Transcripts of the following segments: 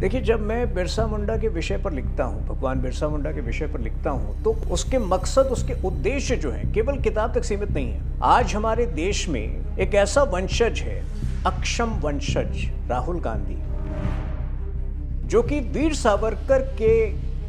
देखिए, जब मैं बिरसा मुंडा के विषय पर लिखता हूँ, भगवान बिरसा मुंडा के विषय पर लिखता हूँ, तो उसके मकसद, उसके उद्देश्य जो हैं, केवल किताब तक सीमित नहीं है। आज हमारे देश में एक ऐसा वंशज है, अक्षम वंशज राहुल गांधी, जो कि वीर सावरकर के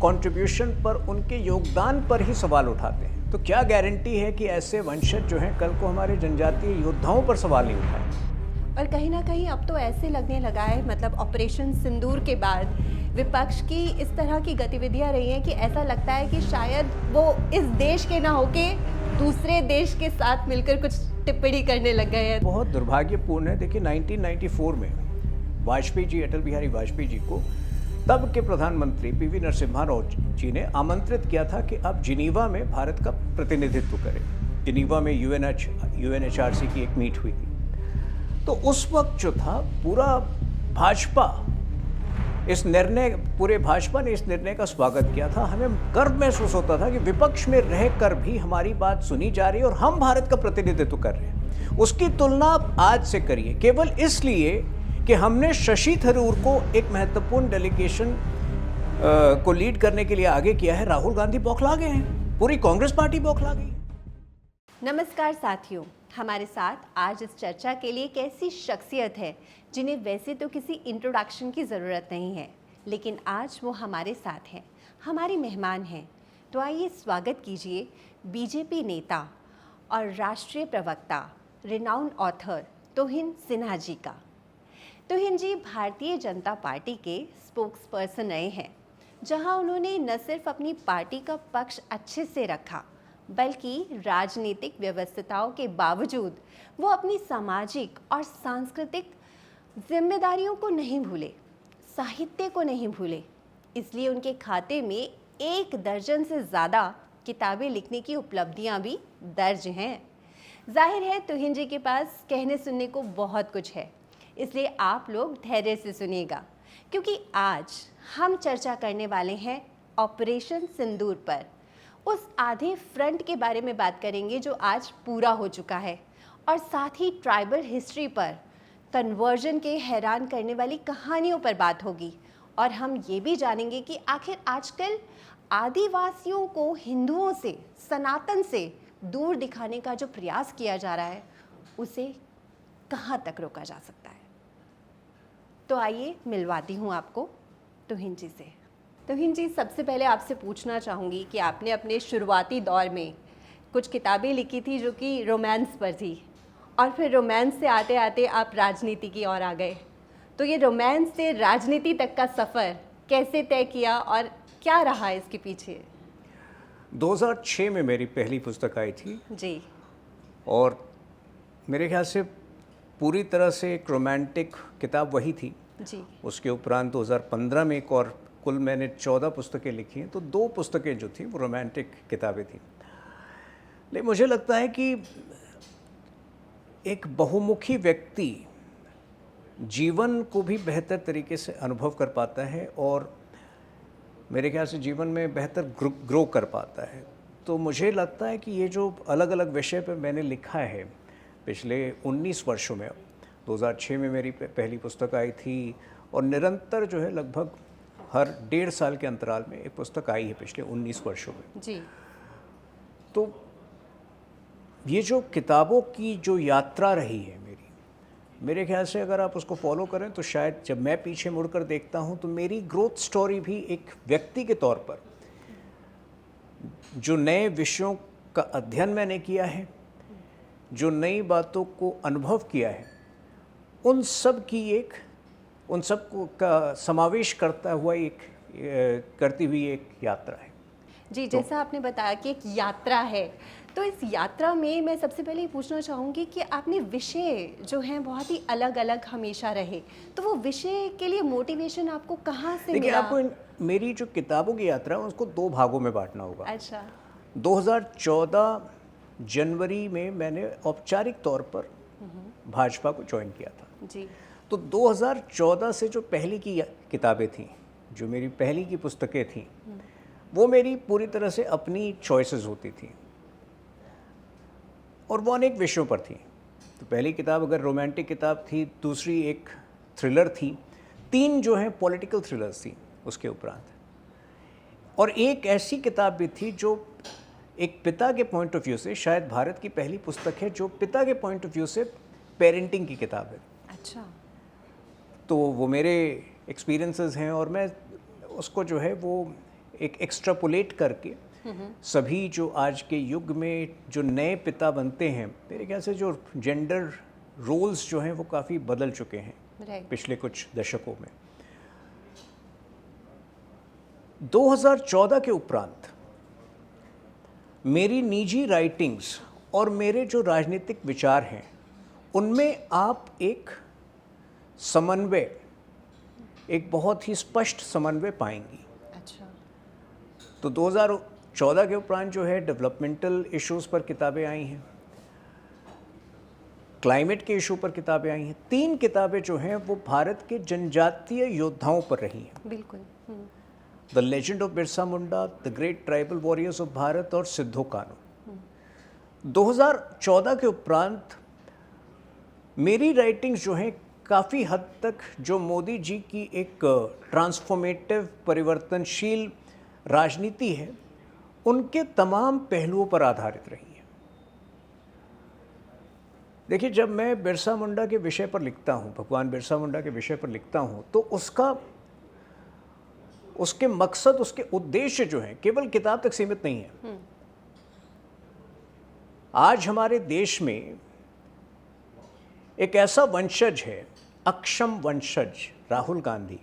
कंट्रीब्यूशन पर, उनके योगदान पर ही सवाल उठाते हैं। तो क्या गारंटी है कि ऐसे वंशज जो हैं कल को हमारे जनजातीय योद्धाओं पर सवाल नहीं उठाए? और कहीं ना कहीं अब तो ऐसे लगने लगा है, मतलब ऑपरेशन सिंदूर के बाद विपक्ष की इस तरह की गतिविधियां रही हैं कि ऐसा लगता है कि शायद वो इस देश के ना होके दूसरे देश के साथ मिलकर कुछ टिप्पणी करने लग गए हैं। बहुत दुर्भाग्यपूर्ण है। देखिए, 1994 में वाजपेयी जी, अटल बिहारी वाजपेयी जी को तब के प्रधानमंत्री पीवी नरसिम्हा राव जी ने आमंत्रित किया था कि आप जिनीवा में भारत का प्रतिनिधित्व करें। जिनीवा में यूएनएचआरसी की एक मीट हुई थी। तो उस वक्त जो था, पूरे भाजपा ने इस निर्णय का स्वागत किया था। हमें गर्व महसूस होता था कि विपक्ष में रहकर भी हमारी बात सुनी जा रही है और हम भारत का प्रतिनिधित्व कर रहे हैं। उसकी तुलना आप आज से करिए, केवल इसलिए कि हमने शशि थरूर को एक महत्वपूर्ण डेलीगेशन को लीड करने के लिए आगे किया है, राहुल गांधी बौखला गए हैं, पूरी कांग्रेस पार्टी बौखला गई। नमस्कार साथियों, हमारे साथ आज इस चर्चा के लिए एक ऐसी शख्सियत है जिन्हें वैसे तो किसी इंट्रोडक्शन की ज़रूरत नहीं है, लेकिन आज वो हमारे साथ हैं, हमारी मेहमान हैं। तो आइए स्वागत कीजिए बीजेपी नेता और राष्ट्रीय प्रवक्ता, रिनाउंड ऑथर तुहिन सिन्हा जी का। तुहिन जी भारतीय जनता पार्टी के स्पोक्स पर्सन रहे हैं, जहां उन्होंने न सिर्फ अपनी पार्टी का पक्ष अच्छे से रखा, बल्कि राजनीतिक व्यवस्थाओं के बावजूद वो अपनी सामाजिक और सांस्कृतिक जिम्मेदारियों को नहीं भूले, साहित्य को नहीं भूले। इसलिए उनके खाते में 1 दर्जन से ज़्यादा किताबें लिखने की उपलब्धियां भी दर्ज हैं। जाहिर है तुहिन जी के पास कहने सुनने को बहुत कुछ है, इसलिए आप लोग धैर्य से सुनिएगा, क्योंकि आज हम चर्चा करने वाले हैं ऑपरेशन सिंदूर पर। उस आधे फ्रंट के बारे में बात करेंगे जो आज पूरा हो चुका है, और साथ ही ट्राइबल हिस्ट्री पर, कन्वर्जन के हैरान करने वाली कहानियों पर बात होगी। और हम ये भी जानेंगे कि आखिर आजकल आदिवासियों को हिंदुओं से, सनातन से दूर दिखाने का जो प्रयास किया जा रहा है, उसे कहाँ तक रोका जा सकता है। तो आइए मिलवाती हूँ आपको तुहिन जी से। तुहिन जी, सबसे पहले आपसे पूछना चाहूँगी कि आपने अपने शुरुआती दौर में कुछ किताबें लिखी थी जो कि रोमांस पर थी, और फिर रोमांस से आते आते आप राजनीति की ओर आ गए। तो ये रोमांस से राजनीति तक का सफ़र कैसे तय किया और क्या रहा इसके पीछे? 2006 में मेरी पहली पुस्तक आई थी जी। और मेरे ख्याल से पूरी तरह से एक रोमांटिक किताब वही थी जी। उसके उपरांत 2015 में एक और, कुल मैंने 14 पुस्तकें लिखी हैं, तो 2 पुस्तकें जो थी वो रोमांटिक किताबें थी। लेकिन मुझे लगता है कि एक बहुमुखी व्यक्ति जीवन को भी बेहतर तरीके से अनुभव कर पाता है और मेरे ख्याल से जीवन में बेहतर ग्रो कर पाता है। तो मुझे लगता है कि ये जो अलग अलग विषय पर मैंने लिखा है पिछले 19 वर्षों में, 2006 में मेरी पहली पुस्तक आई थी और निरंतर जो है लगभग हर 1.5 साल के अंतराल में एक पुस्तक आई है पिछले 19 वर्षों में जी। तो ये जो किताबों की जो यात्रा रही है मेरे ख्याल से अगर आप उसको फॉलो करें तो शायद जब मैं पीछे मुड़कर देखता हूं तो मेरी ग्रोथ स्टोरी भी एक व्यक्ति के तौर पर, जो नए विषयों का अध्ययन मैंने किया है, जो नई बातों को अनुभव किया है, उन सब का समावेश करता हुआ करती हुई एक यात्रा है। जी, जैसा आपने बताया कि एक यात्रा है, तो इस यात्रा में मैं सबसे पहले ये पूछना चाहूँगी कि आपने विषय जो हैं बहुत ही अलग अलग हमेशा रहे, तो वो विषय के लिए मोटिवेशन आपको कहाँ से देखिए, मिला? आपको मेरी जो किताबों की यात्रा है उसको 2 भागों में बांटना होगा। अच्छा। 2014 जनवरी में मैंने औपचारिक तौर पर भाजपा को ज्वाइन किया था। जी। तो 2014 से जो पहली की किताबें थी, जो मेरी पहली की पुस्तकें थी, वो मेरी पूरी तरह से अपनी चॉइसेस होती थी और वो अनेक विषयों पर थी। तो पहली किताब अगर रोमांटिक किताब थी, दूसरी एक थ्रिलर थी, 3 जो है पॉलिटिकल थ्रिलर्स थी उसके उपरांत, और एक ऐसी किताब भी थी जो एक पिता के पॉइंट ऑफ व्यू से, शायद भारत की पहली पुस्तक है जो पिता के पॉइंट ऑफ व्यू से पेरेंटिंग की किताब है। अच्छा। तो वो मेरे एक्सपीरियंसेस हैं और मैं उसको जो है वो एक एक्स्ट्रापोलेट करके सभी जो आज के युग में जो नए पिता बनते हैं, मेरे ख्याल से जो जेंडर रोल्स जो हैं वो काफ़ी बदल चुके हैं पिछले कुछ दशकों में। 2014 के उपरांत मेरी निजी राइटिंग्स और मेरे जो राजनीतिक विचार हैं उनमें आप एक समन्वय, एक बहुत ही स्पष्ट समन्वय पाएंगी। अच्छा। तो 2014 के उपरांत जो है डेवलपमेंटल इश्यूज़ पर किताबें आई हैं, क्लाइमेट के इशू पर किताबें आई हैं। 3 किताबें जो हैं वो भारत के जनजातीय योद्धाओं पर रही हैं। बिल्कुल। The legend of Birsa Munda, the great tribal warriors of Bharat और सिद्धो कान्हू। 2014 के उपरांत मेरी राइटिंग्स जो हैं काफ़ी हद तक जो मोदी जी की एक ट्रांसफॉर्मेटिव परिवर्तनशील राजनीति है उनके तमाम पहलुओं पर आधारित रही है। देखिए, जब मैं बिरसा मुंडा के विषय पर लिखता हूँ, भगवान बिरसा मुंडा के विषय पर लिखता हूँ, तो उसके मकसद, उसके उद्देश्य जो हैं केवल किताब तक सीमित नहीं है। आज हमारे देश में एक ऐसा वंशज है, अक्षम वंशज राहुल गांधी,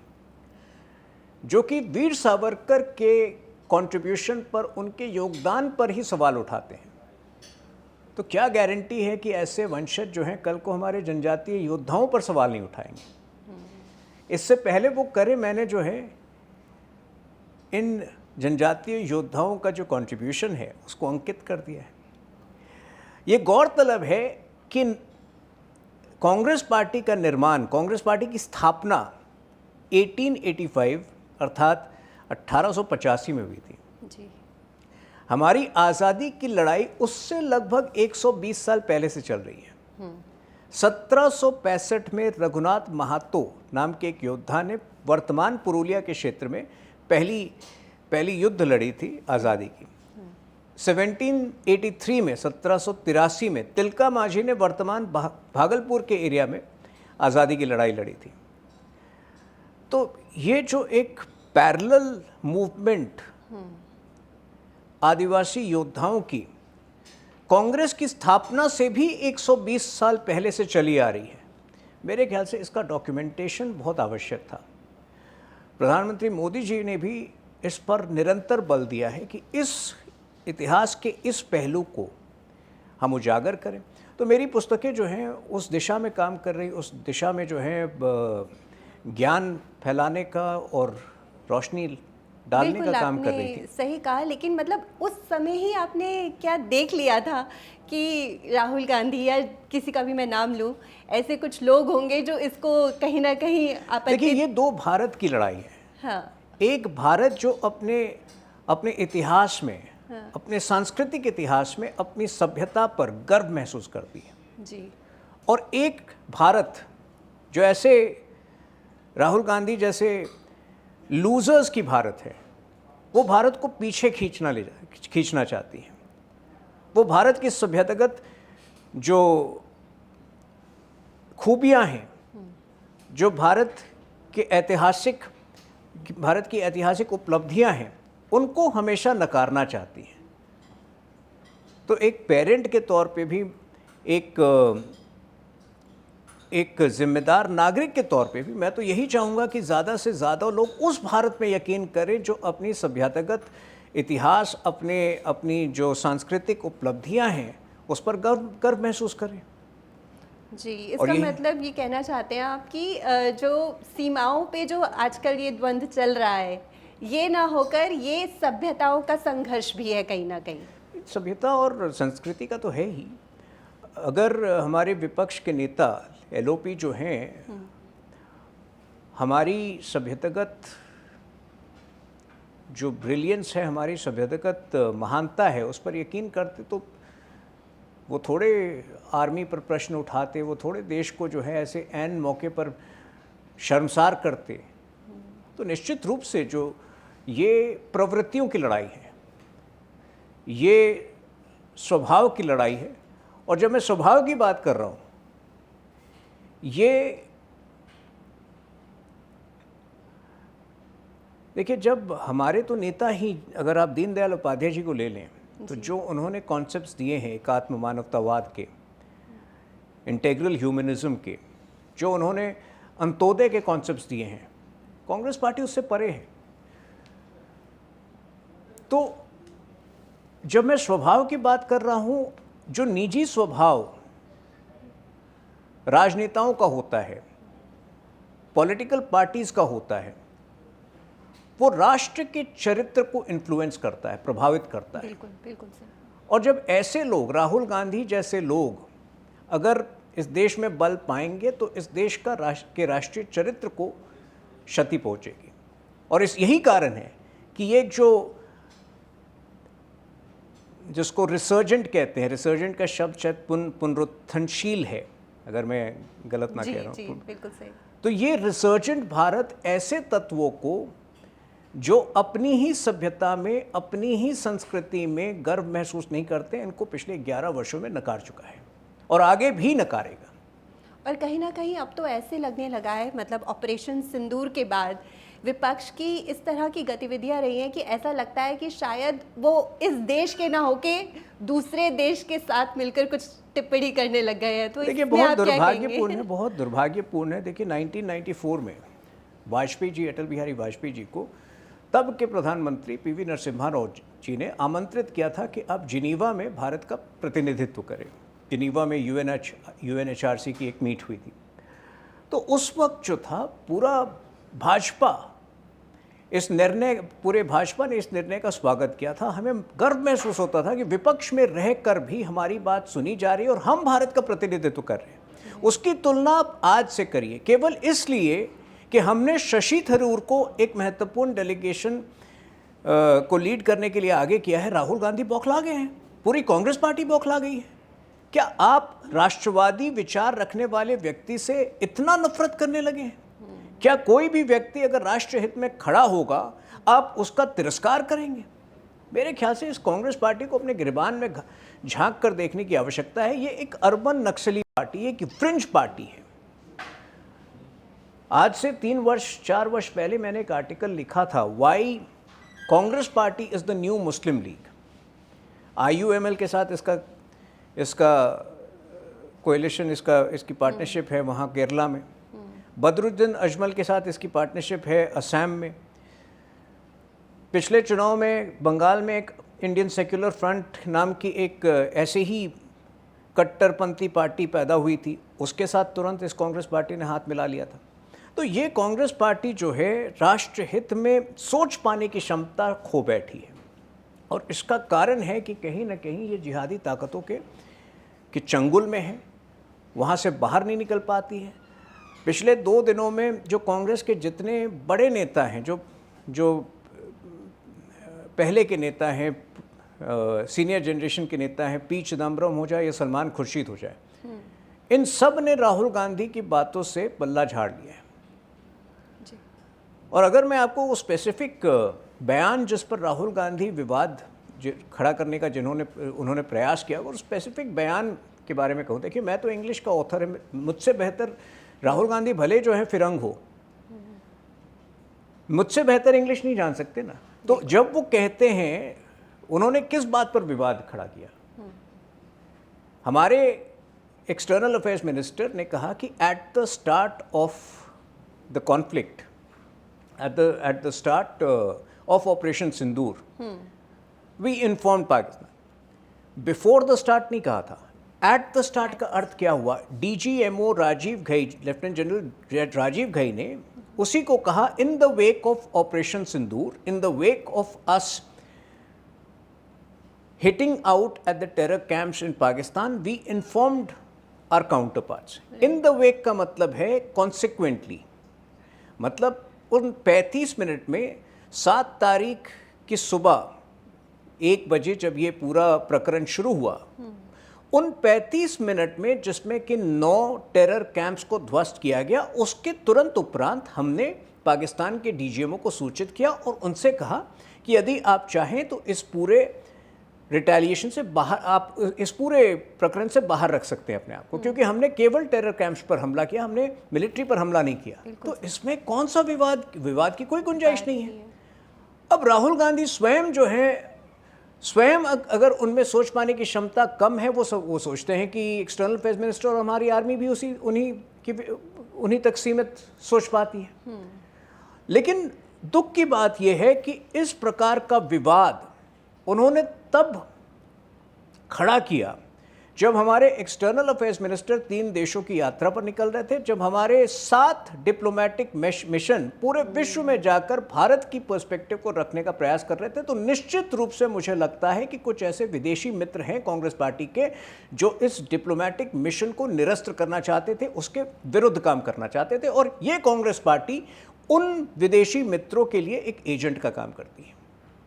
जो कि वीर सावरकर के कंट्रीब्यूशन पर, उनके योगदान पर ही सवाल उठाते हैं। तो क्या गारंटी है कि ऐसे वंशज जो हैं कल को हमारे जनजातीय योद्धाओं पर सवाल नहीं उठाएंगे। इससे पहले वो करे, मैंने जो है इन जनजातीय योद्धाओं का जो कंट्रीब्यूशन है उसको अंकित कर दिया है। ये गौरतलब है कि कांग्रेस पार्टी का निर्माण, कांग्रेस पार्टी की स्थापना 1885 अर्थात 1885 में हुई थी। जी। हमारी आज़ादी की लड़ाई उससे लगभग 120 साल पहले से चल रही है। 1765 में रघुनाथ महातो नाम के एक योद्धा ने वर्तमान पुरुलिया के क्षेत्र में पहली युद्ध लड़ी थी आज़ादी की। 1783 में 1783 में तिलका मांझी ने वर्तमान भागलपुर के एरिया में आज़ादी की लड़ाई लड़ी थी। तो ये जो एक पैरेलल मूवमेंट आदिवासी योद्धाओं की कांग्रेस की स्थापना से भी 120 साल पहले से चली आ रही है, मेरे ख्याल से इसका डॉक्यूमेंटेशन बहुत आवश्यक था। प्रधानमंत्री मोदी जी ने भी इस पर निरंतर बल दिया है कि इस इतिहास के इस पहलू को हम उजागर करें। तो मेरी पुस्तकें जो हैं उस दिशा में काम कर रही, उस दिशा में जो है ज्ञान फैलाने का और रोशनी डालने का काम कर रही थी। सही कहा, लेकिन मतलब उस समय ही आपने क्या देख लिया था कि राहुल गांधी या किसी का भी मैं नाम लूं, ऐसे कुछ लोग होंगे जो इसको कहीं ना कहीं देखिए, ये 2 भारत की लड़ाई है। हाँ। एक भारत जो अपने इतिहास में, अपने सांस्कृतिक इतिहास में अपनी सभ्यता पर गर्व महसूस करती है जी। और एक भारत जो ऐसे राहुल गांधी जैसे लूजर्स की भारत है, वो भारत को पीछे खींचना चाहती है। वो भारत की सभ्यतागत जो खूबियां हैं, जो भारत की ऐतिहासिक उपलब्धियां हैं, उनको हमेशा नकारना चाहती हैं। तो एक पेरेंट के तौर पे भी, एक जिम्मेदार नागरिक के तौर पे भी मैं तो यही चाहूँगा कि ज़्यादा से ज़्यादा लोग उस भारत में यकीन करें जो अपनी सभ्यतागत इतिहास, अपनी जो सांस्कृतिक उपलब्धियां हैं उस पर गर्व महसूस करें। जी, इसका मतलब ये कहना चाहते हैं आप कि जो सीमाओं पे जो आजकल ये द्वंद्व चल रहा है, ये ना होकर ये सभ्यताओं का संघर्ष भी है कहीं ना कहीं। सभ्यता और संस्कृति का तो है ही। अगर हमारे विपक्ष के नेता एलओपी जो हैं हमारी सभ्यतागत जो ब्रिलियंस है, हमारी सभ्यतागत महानता है, उस पर यकीन करते तो वो थोड़े आर्मी पर प्रश्न उठाते, वो थोड़े देश को जो है ऐसे ऐन मौके पर शर्मसार करते, तो निश्चित रूप से जो ये प्रवृत्तियों की लड़ाई है, ये स्वभाव की लड़ाई है। और जब मैं स्वभाव की बात कर रहा हूँ, ये देखिए, जब हमारे तो नेता ही, अगर आप दीनदयाल उपाध्याय जी को ले लें, तो जो उन्होंने कॉन्सेप्ट्स दिए हैं एकात्म मानवतावाद के, इंटेग्रल ह्यूमनिज्म के, जो उन्होंने अंत्योदय के कॉन्सेप्ट्स दिए हैं, कांग्रेस पार्टी उससे परे है। तो जब मैं स्वभाव की बात कर रहा हूं, जो निजी स्वभाव राजनेताओं का होता है, पॉलिटिकल पार्टीज का होता है, वो राष्ट्र के चरित्र को इन्फ्लुएंस करता है, प्रभावित करता है। बिल्कुल बिल्कुल सर। और जब ऐसे लोग, राहुल गांधी जैसे लोग अगर इस देश में बल पाएंगे, तो इस देश का राष्ट्रीय चरित्र को क्षति पहुंचेगी। और यही कारण है कि ये जिसको रिसर्जेंट कहते हैं, रिसर्जेंट का शब्द शायद पुनरुत्थानशील है, अगर मैं गलत ना कह रहा हूँ, बिल्कुल सही। तो ये रिसर्जेंट भारत ऐसे तत्वों को जो अपनी ही सभ्यता में, अपनी ही संस्कृति में गर्व महसूस नहीं करते, इनको पिछले 11 वर्षों में नकार चुका है और आगे भी नकारेगा। और कहीं ना कहीं अब तो ऐसे लगने लगा है, मतलब ऑपरेशन सिंदूर के बाद विपक्ष की इस तरह की गतिविधियां रही हैं कि ऐसा लगता है कि शायद वो इस देश के ना होके दूसरे देश के साथ मिलकर कुछ टिप्पणी करने लग गए हैं। तो देखिए, बहुत दुर्भाग्यपूर्ण है, बहुत दुर्भाग्यपूर्ण है। देखिए, 1994 में वाजपेयी जी, अटल बिहारी वाजपेयी जी को तब के प्रधानमंत्री पीवी नरसिम्हा राव जी ने आमंत्रित किया था कि आप जिनीवा में भारत का प्रतिनिधित्व करें। जिनीवा में यूएनएचआरसी की एक मीट हुई थी। तो उस वक्त जो था, पूरा भाजपा पूरे भाजपा ने इस निर्णय का स्वागत किया था। हमें गर्व महसूस होता था कि विपक्ष में रहकर भी हमारी बात सुनी जा रही है और हम भारत का प्रतिनिधित्व कर रहे हैं। उसकी तुलना आप आज से करिए, केवल इसलिए कि हमने शशि थरूर को एक महत्वपूर्ण डेलीगेशन को लीड करने के लिए आगे किया है, राहुल गांधी बौखला गए हैं, पूरी कांग्रेस पार्टी बौखला गई है। क्या आप राष्ट्रवादी विचार रखने वाले व्यक्ति से इतना नफरत करने लगे हैं? क्या कोई भी व्यक्ति अगर राष्ट्र हित में खड़ा होगा, आप उसका तिरस्कार करेंगे? मेरे ख्याल से इस कांग्रेस पार्टी को अपने गिरबान में झांक कर देखने की आवश्यकता है। ये एक अर्बन नक्सली पार्टी है, एक फ्रिंज पार्टी है। आज से 4 वर्ष पहले मैंने एक आर्टिकल लिखा था, why Congress party is the new Muslim League. IUML के साथ इसका कोएलिशन, इसकी पार्टनरशिप है वहाँ केरला में। बदरुद्दीन अजमल के साथ इसकी पार्टनरशिप है असम में। पिछले चुनाव में बंगाल में एक इंडियन सेक्युलर फ्रंट नाम की एक ऐसे ही कट्टरपंथी पार्टी पैदा हुई थी, उसके साथ तुरंत इस कांग्रेस पार्टी ने हाथ मिला लिया था। तो ये कांग्रेस पार्टी जो है, राष्ट्र हित में सोच पाने की क्षमता खो बैठी है। और इसका कारण है कि कहीं ना कहीं ये जिहादी ताकतों के चंगुल में है, वहाँ से बाहर नहीं निकल पाती है। पिछले 2 दिनों में जो कांग्रेस के जितने बड़े नेता हैं, जो पहले के नेता हैं, सीनियर जनरेशन के नेता हैं, पी चिदम्बरम हो जाए या सलमान खुर्शीद हो जाए, इन सब ने राहुल गांधी की बातों से बल्ला झाड़ लिया है। और अगर मैं आपको वो स्पेसिफिक बयान जिस पर राहुल गांधी विवाद खड़ा करने का उन्होंने प्रयास किया, और स्पेसिफिक बयान के बारे में कहूँ, देखिए, मैं तो इंग्लिश का ऑथर है, मुझसे बेहतर राहुल गांधी भले जो है फिरंग हो, मुझसे बेहतर इंग्लिश नहीं जान सकते ना। तो जब वो कहते हैं, उन्होंने किस बात पर विवाद खड़ा किया? हमारे एक्सटर्नल अफेयर्स मिनिस्टर ने कहा कि at the start of the conflict, at the start of Operation Sindoor, we informed Pakistan. Before the start नहीं कहा था। At the start का अर्थ क्या हुआ? DGMO Rajiv Ghai, lieutenant general Rajiv Ghai ने उसी को कहा, in the wake of Operation Sindoor, in the wake of us hitting out at the terror camps in Pakistan, we informed our counterparts. In the wake का मतलब है consequently, मतलब उन 35 मिनट में 7 तारीख की सुबह 1 बजे जब ये पूरा प्रकरण शुरू हुआ, उन 35 मिनट में जिसमें कि 9 टेरर कैंप्स को ध्वस्त किया गया, उसके तुरंत उपरांत हमने पाकिस्तान के डीजीएमओ को सूचित किया और उनसे कहा कि यदि आप चाहें तो इस पूरे रिटेलिएशन से बाहर, आप इस पूरे प्रकरण से बाहर रख सकते हैं अपने आप को, क्योंकि हमने केवल टेरर कैंप्स पर हमला किया, हमने मिलिट्री पर हमला नहीं किया। तो इसमें कौन सा विवाद की कोई गुंजाइश नहीं है। अब राहुल गांधी स्वयं जो है, स्वयं अगर उनमें सोच पाने की क्षमता कम है, वो सोचते हैं कि एक्सटर्नल अफेयर्स मिनिस्टर और हमारी आर्मी भी उन्हीं तक सीमित सोच पाती है। लेकिन दुख की बात यह है कि इस प्रकार का विवाद उन्होंने तब खड़ा किया जब हमारे एक्सटर्नल अफेयर्स मिनिस्टर 3 देशों की यात्रा पर निकल रहे थे, जब हमारे 7 डिप्लोमेटिक मिशन पूरे विश्व में जाकर भारत की पर्सपेक्टिव को रखने का प्रयास कर रहे थे। तो निश्चित रूप से मुझे लगता है कि कुछ ऐसे विदेशी मित्र हैं कांग्रेस पार्टी के जो इस डिप्लोमेटिक मिशन को निरस्त करना चाहते थे, उसके विरुद्ध काम करना चाहते थे, और ये कांग्रेस पार्टी उन विदेशी मित्रों के लिए एक एजेंट का काम करती है।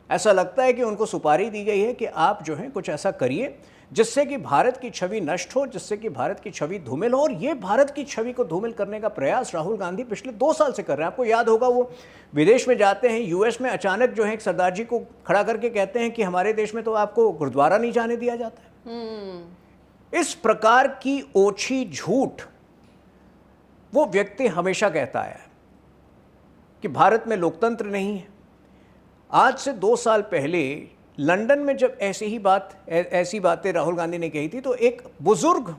ऐसा लगता है कि उनको सुपारी दी गई है कि आप जो है कुछ ऐसा करिए जिससे कि भारत की छवि नष्ट हो, जिससे कि भारत की छवि धूमिल हो। और ये भारत की छवि को धूमिल करने का प्रयास राहुल गांधी पिछले 2 साल से कर रहे हैं। आपको याद होगा, वो विदेश में जाते हैं, यूएस में अचानक जो है एक सरदार जी को खड़ा करके कहते हैं कि हमारे देश में तो आपको गुरुद्वारा नहीं जाने दिया जाता है। इस प्रकार की ओछी झूठ वो व्यक्ति हमेशा कहता है कि भारत में लोकतंत्र नहीं है। आज से 2 साल पहले लंदन में जब ऐसी बातें राहुल गांधी ने कही थी, तो एक बुजुर्ग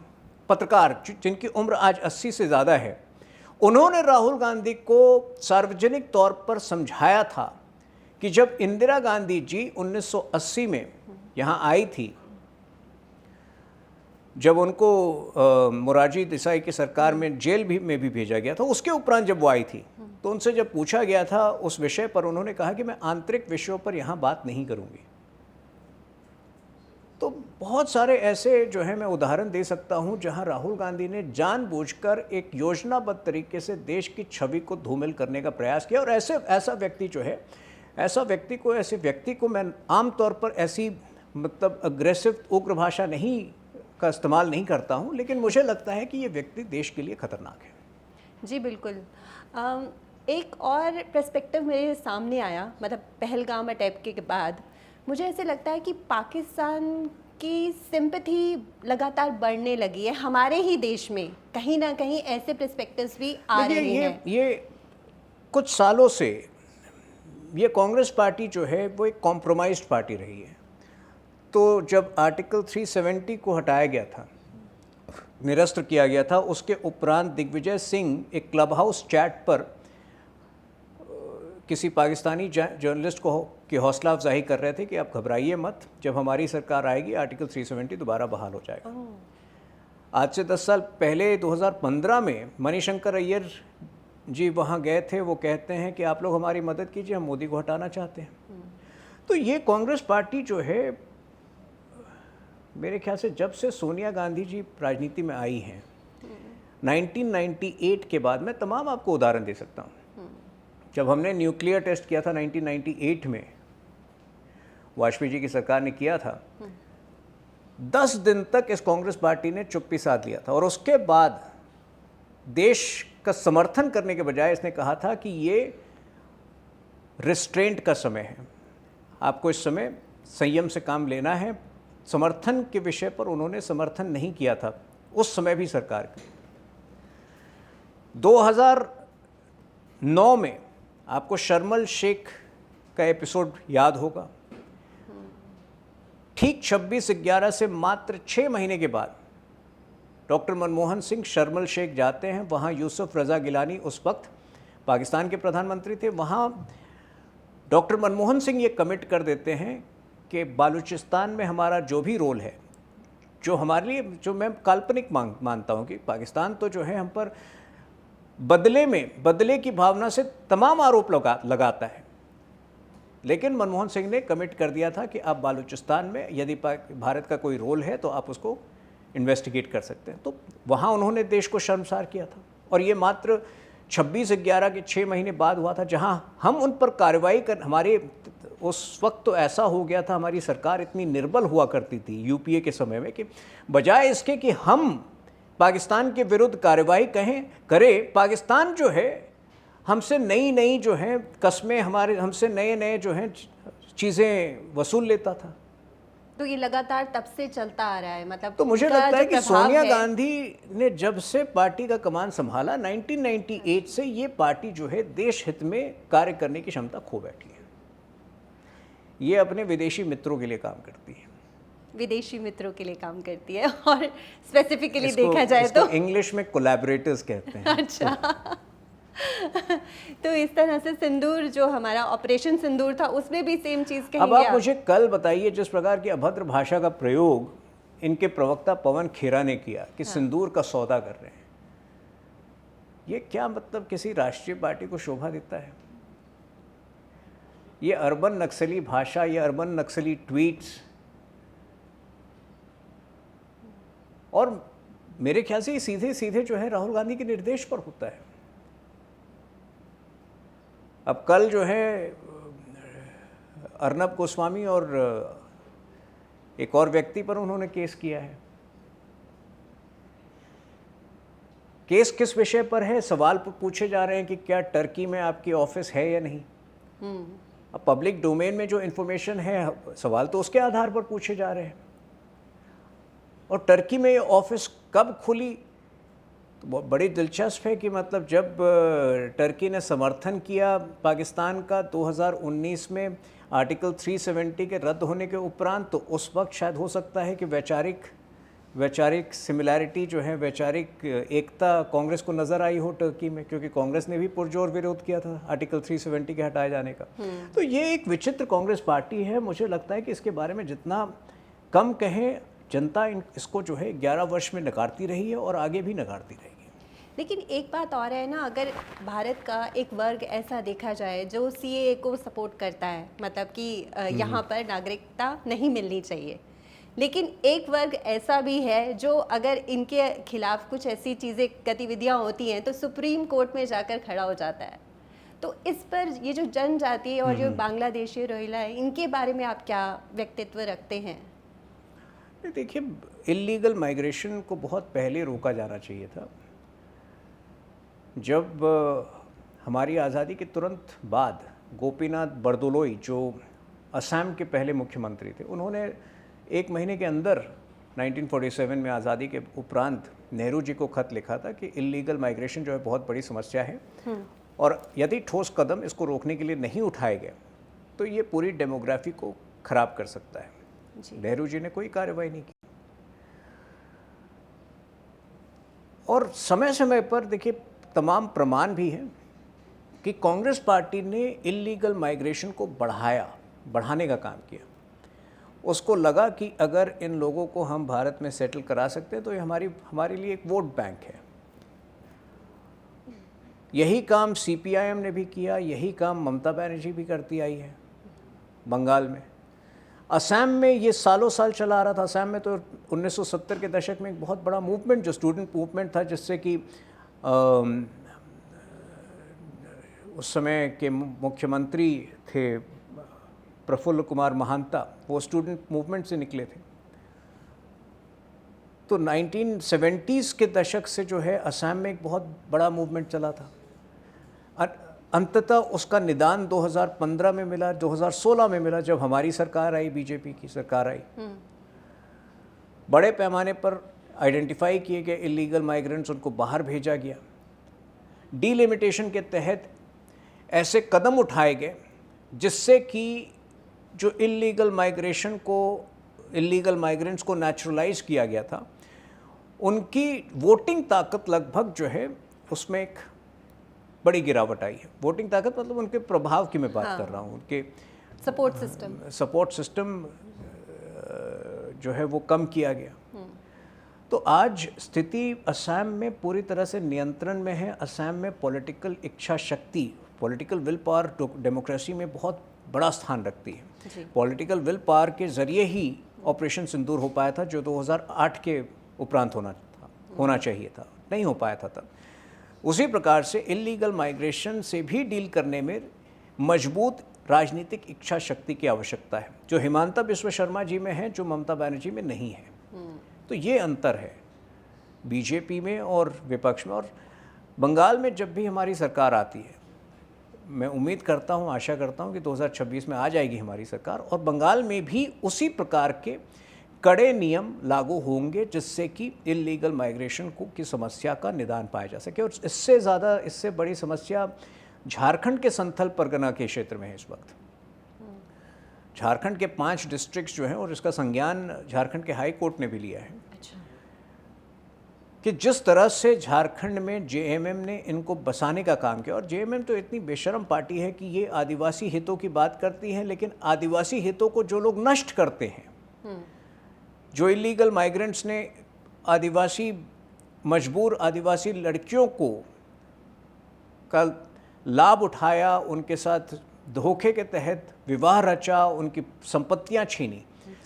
पत्रकार जिनकी उम्र आज 80 से ज़्यादा है, उन्होंने राहुल गांधी को सार्वजनिक तौर पर समझाया था कि जब इंदिरा गांधी जी 1980 में यहाँ आई थी, जब उनको मोरारजी देसाई की सरकार में जेल में भी भेजा गया था, उसके उपरांत जब वो आई थी, तो उनसे जब पूछा गया था उस विषय पर, उन्होंने कहा कि मैं आंतरिक विषयों पर यहाँ बात नहीं करूँगी। तो बहुत सारे ऐसे जो है मैं उदाहरण दे सकता हूँ जहाँ राहुल गांधी ने जानबूझकर एक योजनाबद्ध तरीके से देश की छवि को धूमिल करने का प्रयास किया। और ऐसा व्यक्ति को मैं आमतौर पर ऐसी मतलब अग्रेसिव उग्र भाषा का इस्तेमाल नहीं करता हूँ, लेकिन मुझे लगता है कि ये व्यक्ति देश के लिए खतरनाक है। जी बिल्कुल। एक और पर्सपेक्टिव मेरे सामने आया, मतलब पहलगाम अटैक के बाद मुझे ऐसे लगता है कि पाकिस्तान की सिंपैथी लगातार बढ़ने लगी है हमारे ही देश में। कहीं ना कहीं ऐसे पर्सपेक्टिव्स भी आ रहे हैं। ये कुछ सालों से ये कांग्रेस पार्टी जो है वो एक कॉम्प्रोमाइज्ड पार्टी रही है। तो जब आर्टिकल 370 को हटाया गया था, निरस्त किया गया था, उसके उपरांत दिग्विजय सिंह एक क्लब हाउस चैट पर किसी पाकिस्तानी जर्नलिस्ट की हौसला अफजाई कर रहे थे कि आप घबराइए मत, जब हमारी सरकार आएगी आर्टिकल 370 दोबारा बहाल हो जाएगा। आज से 10 साल पहले 2015 में मणिशंकर अय्यर जी वहाँ गए थे, वो कहते हैं कि आप लोग हमारी मदद कीजिए, हम मोदी को हटाना चाहते हैं। तो ये कांग्रेस पार्टी जो है, मेरे ख्याल से जब से सोनिया गांधी जी राजनीति में आई हैं 1998 के बाद, मैं तमाम आपको उदाहरण दे सकता हूँ। जब हमने न्यूक्लियर टेस्ट किया था 1998 में, वाजपेयी जी की सरकार ने किया था, 10 दिन तक इस कांग्रेस पार्टी ने चुप्पी साध लिया था। और उसके बाद देश का समर्थन करने के बजाय इसने कहा था कि ये रिस्ट्रेंट का समय है, आपको इस समय संयम से काम लेना है। समर्थन के विषय पर उन्होंने समर्थन नहीं किया था उस समय भी सरकार की। 2009 में आपको शर्मल शेख का एपिसोड याद होगा। ठीक 26/11 से मात्र 6 महीने के बाद डॉक्टर मनमोहन सिंह शर्मल शेख जाते हैं। वहाँ यूसुफ रज़ा गिलानी उस वक्त पाकिस्तान के प्रधानमंत्री थे। वहाँ डॉक्टर मनमोहन सिंह ये कमिट कर देते हैं कि बालूचिस्तान में हमारा जो भी रोल है, जो हमारे लिए, जो मैं काल्पनिक मानता हूँ कि पाकिस्तान तो जो है हम पर बदले की भावना से तमाम आरोप लगाता है, लेकिन मनमोहन सिंह ने कमिट कर दिया था कि आप बालूचिस्तान में यदि भारत का कोई रोल है तो आप उसको इन्वेस्टिगेट कर सकते हैं। तो वहाँ उन्होंने देश को शर्मसार किया था। और ये मात्र 26/11 के 6 महीने बाद हुआ था, जहाँ हम उन पर कार्रवाई कर, हमारे उस वक्त तो ऐसा हो गया था, हमारी सरकार इतनी निर्बल हुआ करती थी यूपीए के समय में कि बजाय इसके कि हम पाकिस्तान के विरुद्ध कार्रवाई करें, पाकिस्तान जो है हमसे नई जो है कस्में, हमसे नए जो हैं चीज़ें वसूल लेता था। तो ये लगातार तब से चलता आ रहा है, मतलब तो मुझे उनका लगता है जो कि प्रभाव सोनिया है, गांधी ने जब से पार्टी का कमान संभाला 1998 से, ये पार्टी जो है देश हित में कार्य करने की क्षमता खो बैठी है। ये अपने विदेशी मित्रों के लिए काम करती है, विदेशी मित्रों के लिए काम करती है, और स्पेसिफिकली देखा जाए तो इंग्लिश में कोलैबोरेटर्स कहते हैं। अच्छा तो इस तरह से सिंदूर, जो हमारा ऑपरेशन सिंदूर था, उसमें भी सेम चीज अब कहेंगे आप आप? मुझे कल बताइए, जिस प्रकार की अभद्र भाषा का प्रयोग इनके प्रवक्ता पवन खेरा ने किया कि सिंदूर का सौदा कर रहे हैं, ये क्या मतलब किसी राष्ट्रीय पार्टी को शोभा देता है? ये अर्बन नक्सली भाषा, ये अर्बन नक्सली ट्वीट्स, और मेरे ख्याल से ये सीधे सीधे जो है राहुल गांधी के निर्देश पर होता है। अब कल जो है अर्नब गोस्वामी और एक और व्यक्ति पर उन्होंने केस किया है। केस किस विषय पर है? सवाल पूछे जा रहे हैं कि क्या टर्की में आपकी ऑफिस है या नहीं। अब पब्लिक डोमेन में जो इन्फॉर्मेशन है, सवाल तो उसके आधार पर पूछे जा रहे हैं। और टर्की में ये ऑफिस कब खुली, तो बड़ी दिलचस्प है कि मतलब जब टर्की ने समर्थन किया पाकिस्तान का 2019 में आर्टिकल 370 के रद्द होने के उपरांत, तो उस वक्त शायद हो सकता है कि वैचारिक सिमिलैरिटी जो है, वैचारिक एकता कांग्रेस को नज़र आई हो टर्की में, क्योंकि कांग्रेस ने भी पुरजोर विरोध किया था आर्टिकल 370 के हटाए जाने का। तो ये एक विचित्र कांग्रेस पार्टी है। मुझे लगता है कि इसके बारे में जितना कम कहें, जनता इसको जो है 11 वर्ष में नकारती रही है और आगे भी नकारती रहेगी। लेकिन एक बात और है ना, अगर भारत का एक वर्ग ऐसा देखा जाए जो सीएए को सपोर्ट करता है, मतलब कि यहाँ पर नागरिकता नहीं मिलनी चाहिए, लेकिन एक वर्ग ऐसा भी है जो अगर इनके खिलाफ कुछ ऐसी चीज़ें, गतिविधियाँ होती हैं तो सुप्रीम कोर्ट में जाकर खड़ा हो जाता है। तो इस पर ये जो जनजातीय और जो बांग्लादेशी रोहिला है, इनके बारे में आप क्या व्यक्तित्व रखते हैं? देखिए, इलीगल माइग्रेशन को बहुत पहले रोका जाना चाहिए था। जब हमारी आज़ादी के तुरंत बाद गोपीनाथ बरदोलोई, जो असम के पहले मुख्यमंत्री थे, उन्होंने 1 महीने के अंदर 1947 में आज़ादी के उपरांत नेहरू जी को खत लिखा था कि इलीगल माइग्रेशन जो है बहुत बड़ी समस्या है, और यदि ठोस कदम इसको रोकने के लिए नहीं उठाए गए तो ये पूरी डेमोग्राफी को ख़राब कर सकता है। नेहरू जी ने कोई कार्रवाई नहीं की। और समय समय पर देखिए, तमाम प्रमाण भी हैं कि कांग्रेस पार्टी ने इलीगल माइग्रेशन को बढ़ाने का काम किया। उसको लगा कि अगर इन लोगों को हम भारत में सेटल करा सकते हैं तो ये हमारे लिए एक वोट बैंक है। यही काम सीपीआईएम ने भी किया, यही काम ममता बनर्जी भी करती आई है बंगाल में। असम में ये सालों साल चला आ रहा था। असम में तो 1970 के दशक में एक बहुत बड़ा मूवमेंट, जो स्टूडेंट मूवमेंट था, जिससे कि उस समय के मुख्यमंत्री थे प्रफुल्ल कुमार महांता, वो स्टूडेंट मूवमेंट से निकले थे। तो 1970s के दशक से जो है असम में एक बहुत बड़ा मूवमेंट चला था। अंततः उसका निदान 2015 में मिला, 2016 में मिला, जब हमारी सरकार आई, बीजेपी की सरकार आई। बड़े पैमाने पर आइडेंटिफाई किए गए इलीगल माइग्रेंट्स, उनको बाहर भेजा गया। डीलिमिटेशन के तहत ऐसे कदम उठाए गए जिससे कि जो इलीगल माइग्रेंट्स को नेचुरलाइज किया गया था, उनकी वोटिंग ताकत लगभग जो है उसमें एक बड़ी गिरावट आई है। वोटिंग ताकत मतलब उनके प्रभाव की मैं बात कर रहा हूँ, उनके सपोर्ट सिस्टम जो है वो कम किया गया। तो आज स्थिति असम में पूरी तरह से नियंत्रण में है। असम में पॉलिटिकल इच्छा शक्ति, पॉलिटिकल विल पावर डेमोक्रेसी में बहुत बड़ा स्थान रखती है। पॉलिटिकल विल पावर के ज़रिए ही ऑपरेशन सिंदूर हो पाया था, जो 2008 के उपरांत होना चाहिए था, नहीं हो पाया था तब। उसी प्रकार से इलीगल माइग्रेशन से भी डील करने में मजबूत राजनीतिक इच्छा शक्ति की आवश्यकता है, जो हिमांता बिस्वा शर्मा जी में है, जो ममता बनर्जी में नहीं है। तो ये अंतर है बीजेपी में और विपक्ष में। और बंगाल में जब भी हमारी सरकार आती है, मैं उम्मीद करता हूँ, आशा करता हूँ कि 2026 में आ जाएगी हमारी सरकार, और बंगाल में भी उसी प्रकार के कड़े नियम लागू होंगे जिससे कि इलीगल माइग्रेशन की समस्या का निदान पाया जा सके। और इससे ज़्यादा, इससे बड़ी समस्या झारखंड के संथल परगना के क्षेत्र में है इस वक्त। झारखंड के 5 डिस्ट्रिक्ट्स जो हैं, और इसका संज्ञान झारखंड के हाई कोर्ट ने भी लिया है। अच्छा। कि जिस तरह से झारखंड में जेएमएम ने इनको बसाने का काम किया, और जेएमएम तो इतनी बेशर्म पार्टी है कि ये आदिवासी हितों की बात करती है, लेकिन आदिवासी हितों को जो लोग नष्ट करते हैं, जो इलीगल माइग्रेंट्स ने आदिवासी मजबूर आदिवासी लड़कियों को का लाभ उठाया, उनके साथ धोखे के तहत विवाह रचा, उनकी संपत्तियां छीनी,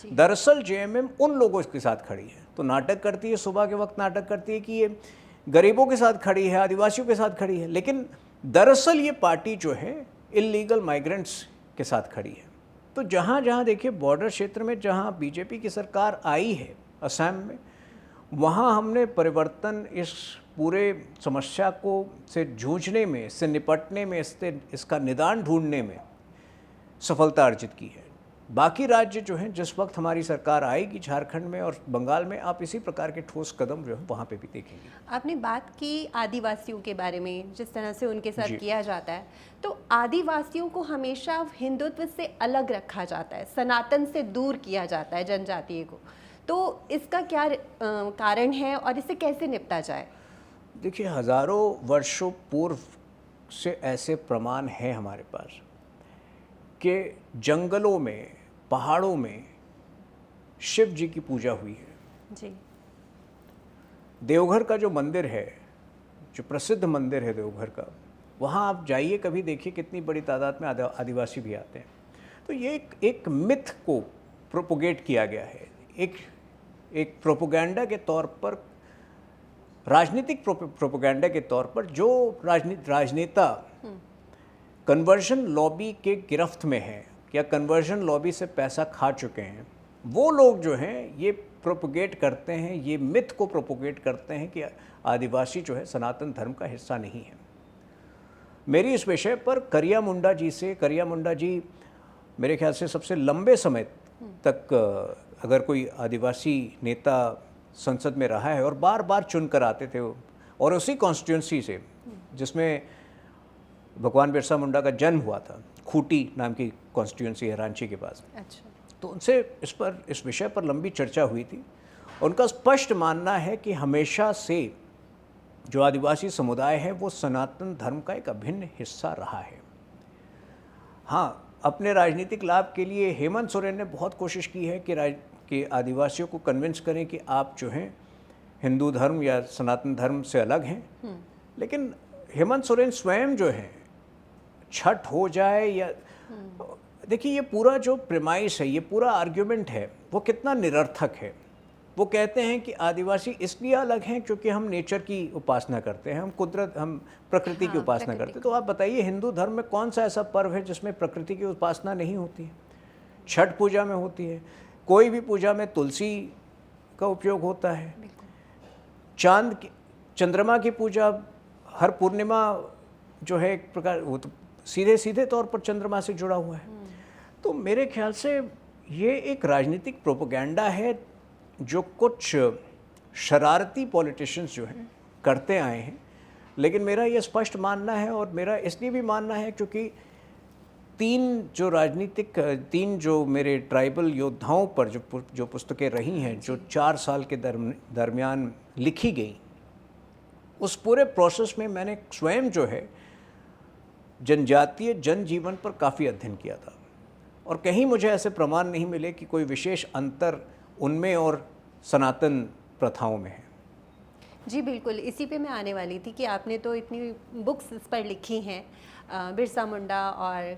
दरअसल जेएमएम उन लोगों के साथ खड़ी है। तो नाटक करती है, सुबह के वक्त नाटक करती है कि ये गरीबों के साथ खड़ी है, आदिवासियों के साथ खड़ी है, लेकिन दरअसल ये पार्टी जो है इलीगल माइग्रेंट्स के साथ खड़ी है। तो जहाँ जहाँ देखिए बॉर्डर क्षेत्र में जहाँ बीजेपी की सरकार आई है, असम में, वहाँ हमने परिवर्तन, इस पूरे समस्या को से जूझने में, इससे निपटने में, इसका निदान ढूंढने में सफलता अर्जित की है। बाकी राज्य जो हैं, जिस वक्त हमारी सरकार आएगी झारखंड में और बंगाल में, आप इसी प्रकार के ठोस कदम जो है वहाँ पे भी देखेंगे। आपने बात की आदिवासियों के बारे में, जिस तरह से उनके साथ किया जाता है, तो आदिवासियों को हमेशा हिंदुत्व से अलग रखा जाता है, सनातन से दूर किया जाता है जनजातीय को। तो इसका क्या कारण है और इससे कैसे निपटा जाए? देखिए, हजारों वर्षों पूर्व से ऐसे प्रमाण हैं हमारे पास कि जंगलों में, पहाड़ों में शिव जी की पूजा हुई है। जी। देवघर का जो मंदिर है, जो प्रसिद्ध मंदिर है देवघर का, वहाँ आप जाइए कभी, देखिए कितनी बड़ी तादाद में आदिवासी भी आते हैं। तो ये एक मिथ को प्रोपोगेट किया गया है, एक प्रोपोगंडा के तौर पर, राजनीतिक प्रोपोगंडा के तौर पर, जो राजनेता कन्वर्जन लॉबी के गिरफ्त में हैं या कन्वर्जन लॉबी से पैसा खा चुके हैं, वो लोग जो हैं ये प्रोपोगेट करते हैं, ये मिथ को प्रोपोगेट करते हैं कि आदिवासी जो है सनातन धर्म का हिस्सा नहीं है। मेरी इस विषय पर करिया मुंडा जी मेरे ख्याल से सबसे लंबे समय तक अगर कोई आदिवासी नेता संसद में रहा है, और बार बार चुन कर आते थे वो, और उसी कॉन्स्टिट्यूंसी से जिसमें भगवान बिरसा मुंडा का जन्म हुआ था, खूंटी नाम की कॉन्स्टिट्यूंसी है रांची के पास। अच्छा। तो उनसे इस विषय पर लंबी चर्चा हुई थी। उनका स्पष्ट मानना है कि हमेशा से जो आदिवासी समुदाय है वो सनातन धर्म का एक अभिन्न हिस्सा रहा है। हाँ, अपने राजनीतिक लाभ के लिए हेमंत सोरेन ने बहुत कोशिश की है कि आदिवासियों को कन्विंस करें कि आप जो हैं हिंदू धर्म या सनातन धर्म से अलग हैं। लेकिन हेमंत सोरेन स्वयं जो है, छठ हो जाए या, देखिए ये पूरा जो प्रेमाइस है, ये पूरा आर्ग्यूमेंट है, वो कितना निरर्थक है। वो कहते हैं कि आदिवासी इसलिए अलग हैं क्योंकि हम नेचर की उपासना करते हैं, हम प्रकृति की उपासना करते हैं। तो आप बताइए, हिंदू धर्म में कौन सा ऐसा पर्व है जिसमें प्रकृति की उपासना नहीं होती है? छठ पूजा में होती है, कोई भी पूजा में तुलसी का उपयोग होता है, चंद्रमा की पूजा, हर पूर्णिमा जो है एक प्रकार, वो तो सीधे तौर पर चंद्रमा से जुड़ा हुआ है। तो मेरे ख्याल से ये एक राजनीतिक प्रोपेगेंडा है जो कुछ शरारती पॉलिटिशियंस जो हैं करते आए हैं। लेकिन मेरा ये स्पष्ट मानना है, और मेरा इसलिए भी मानना है क्योंकि तीन जो मेरे ट्राइबल योद्धाओं पर जो पुस्तकें रही हैं, जो 4 साल के दरमियान लिखी गई, उस पूरे प्रोसेस में मैंने स्वयं जो है जनजातीय जनजीवन पर काफ़ी अध्ययन किया था, और कहीं मुझे ऐसे प्रमाण नहीं मिले कि कोई विशेष अंतर उनमें और सनातन प्रथाओं में है। जी बिल्कुल, इसी पे मैं आने वाली थी कि आपने तो इतनी बुक्स इस पर लिखी हैं, बिरसा मुंडा और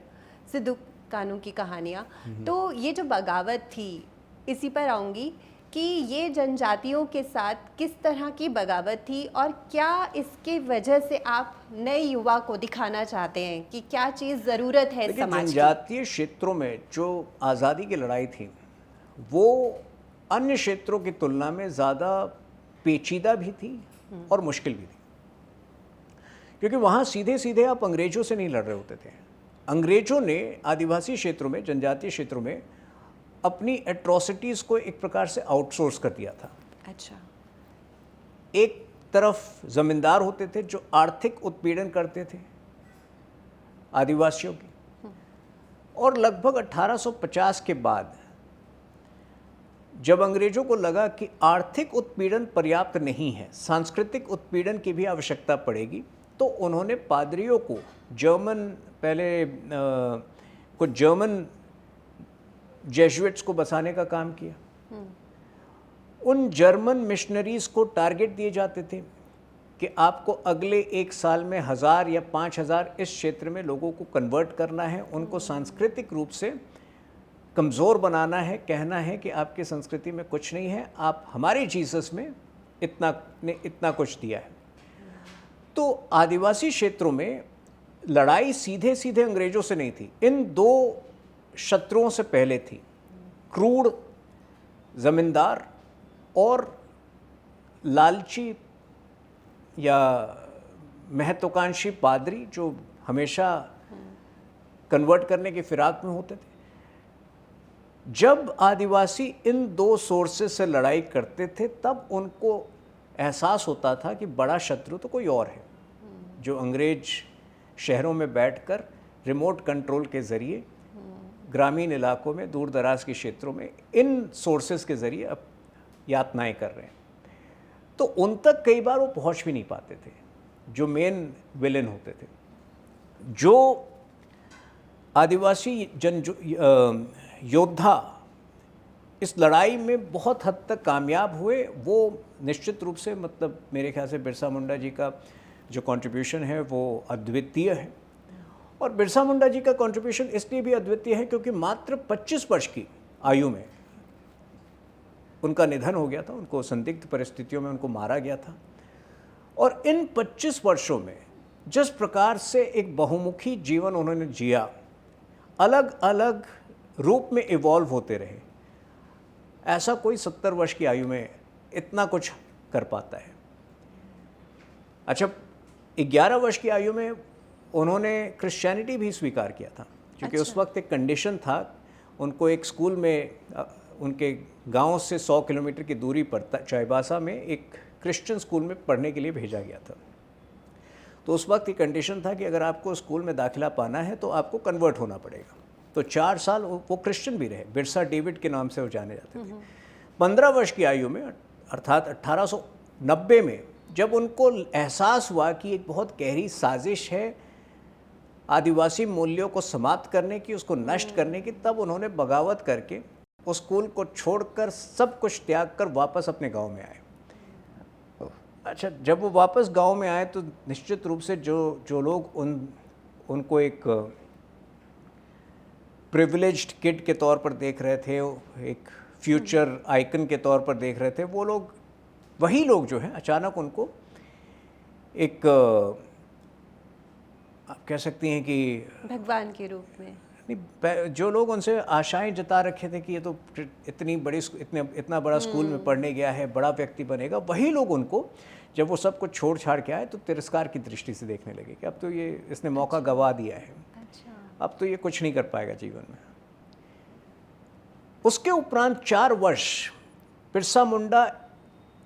सिद्धू कान्हू की कहानियाँ। तो ये जो बगावत थी, इसी पर आऊँगी कि ये जनजातियों के साथ किस तरह की बगावत थी और क्या इसके वजह से आप नए युवा को दिखाना चाहते हैं कि क्या चीज़ ज़रूरत है देखिए, समाज की? जनजातीय क्षेत्रों में जो आज़ादी की लड़ाई थी वो अन्य क्षेत्रों की तुलना में ज़्यादा पेचीदा भी थी और मुश्किल भी थी, क्योंकि वहाँ सीधे सीधे आप अंग्रेज़ों से नहीं लड़ रहे होते थे। अंग्रेज़ों ने आदिवासी क्षेत्रों में, जनजातीय क्षेत्रों में अपनी एट्रोसिटीज़ को एक प्रकार से आउटसोर्स कर दिया था। अच्छा। एक तरफ ज़मींदार होते थे जो आर्थिक उत्पीड़न करते थे आदिवासियों की, और लगभग 1850 के बाद जब अंग्रेज़ों को लगा कि आर्थिक उत्पीड़न पर्याप्त नहीं है, सांस्कृतिक उत्पीड़न की भी आवश्यकता पड़ेगी, तो उन्होंने पादरियों को कुछ जर्मन जेजुइट्स को बसाने का काम किया। उन जर्मन मिशनरीज़ को टारगेट दिए जाते थे कि आपको अगले 1 साल में 1000 या 5000 इस क्षेत्र में लोगों को कन्वर्ट करना है, उनको सांस्कृतिक रूप से कमज़ोर बनाना है, कहना है कि आपकी संस्कृति में कुछ नहीं है, आप हमारे जीसस में इतना कुछ दिया है। तो आदिवासी क्षेत्रों में लड़ाई सीधे सीधे अंग्रेज़ों से नहीं थी, इन दो शत्रुओं से पहले थी। क्रूर ज़मींदार और लालची या महत्वाकांक्षी पादरी जो हमेशा कन्वर्ट करने की फिराक में होते थे। जब आदिवासी इन दो सोर्सेस से लड़ाई करते थे तब उनको एहसास होता था कि बड़ा शत्रु तो कोई और है, जो अंग्रेज शहरों में बैठकर रिमोट कंट्रोल के ज़रिए ग्रामीण इलाकों में, दूर दराज के क्षेत्रों में इन सोर्सेस के ज़रिए अब यातनाएं कर रहे हैं। तो उन तक कई बार वो पहुंच भी नहीं पाते थे जो मेन विलेन होते थे। जो आदिवासी योद्धा इस लड़ाई में बहुत हद तक कामयाब हुए, वो निश्चित रूप से, मतलब मेरे ख्याल से बिरसा मुंडा जी का जो कंट्रीब्यूशन है वो अद्वितीय है। और बिरसा मुंडा जी का कंट्रीब्यूशन इसलिए भी अद्वितीय है क्योंकि मात्र 25 वर्ष की आयु में उनका निधन हो गया था, उनको संदिग्ध परिस्थितियों में उनको मारा गया था। और इन 25 वर्षों में जिस प्रकार से एक बहुमुखी जीवन उन्होंने जिया, अलग अलग रूप में इवॉल्व होते रहे, ऐसा कोई 70 वर्ष की आयु में इतना कुछ कर पाता है। अच्छा, 11 वर्ष की आयु में उन्होंने क्रिश्चियनिटी भी स्वीकार किया था, क्योंकि उस वक्त एक कंडीशन था, उनको एक स्कूल में उनके गांव से 100 किलोमीटर की दूरी पर चाईबासा में एक क्रिश्चियन स्कूल में पढ़ने के लिए भेजा गया था। तो उस वक्त ये कंडीशन था कि अगर आपको स्कूल में दाखिला पाना है तो आपको कन्वर्ट होना पड़ेगा। तो 4 साल वो क्रिश्चियन भी रहे, बिरसा डेविड के नाम से वो जाने जाते थे। 15 वर्ष की आयु में, अर्थात 1890 में, जब उनको एहसास हुआ कि एक बहुत गहरी साजिश है आदिवासी मूल्यों को समाप्त करने की, उसको नष्ट करने की, तब उन्होंने बगावत करके उस स्कूल को छोड़कर सब कुछ त्याग कर वापस अपने गांव में आए। अच्छा, जब वो वापस गांव में आए तो निश्चित रूप से जो लोग उनको एक प्रिविलेज्ड किड के तौर पर देख रहे थे, एक फ्यूचर आइकन के तौर पर देख रहे थे, वही लोग जो हैं अचानक उनको एक, आप कह सकती हैं कि भगवान के रूप में, जो लोग उनसे आशाएं जता रखे थे कि ये तो इतना बड़ा स्कूल में पढ़ने गया है, बड़ा व्यक्ति बनेगा, वही लोग उनको जब वो सब कुछ छोड़ छाड़ के आए तो तिरस्कार की दृष्टि से देखने लगे कि अब तो ये इसने मौका गवा दिया है, अब तो ये कुछ नहीं कर पाएगा जीवन में। उसके उपरांत 4 वर्ष बिरसा मुंडा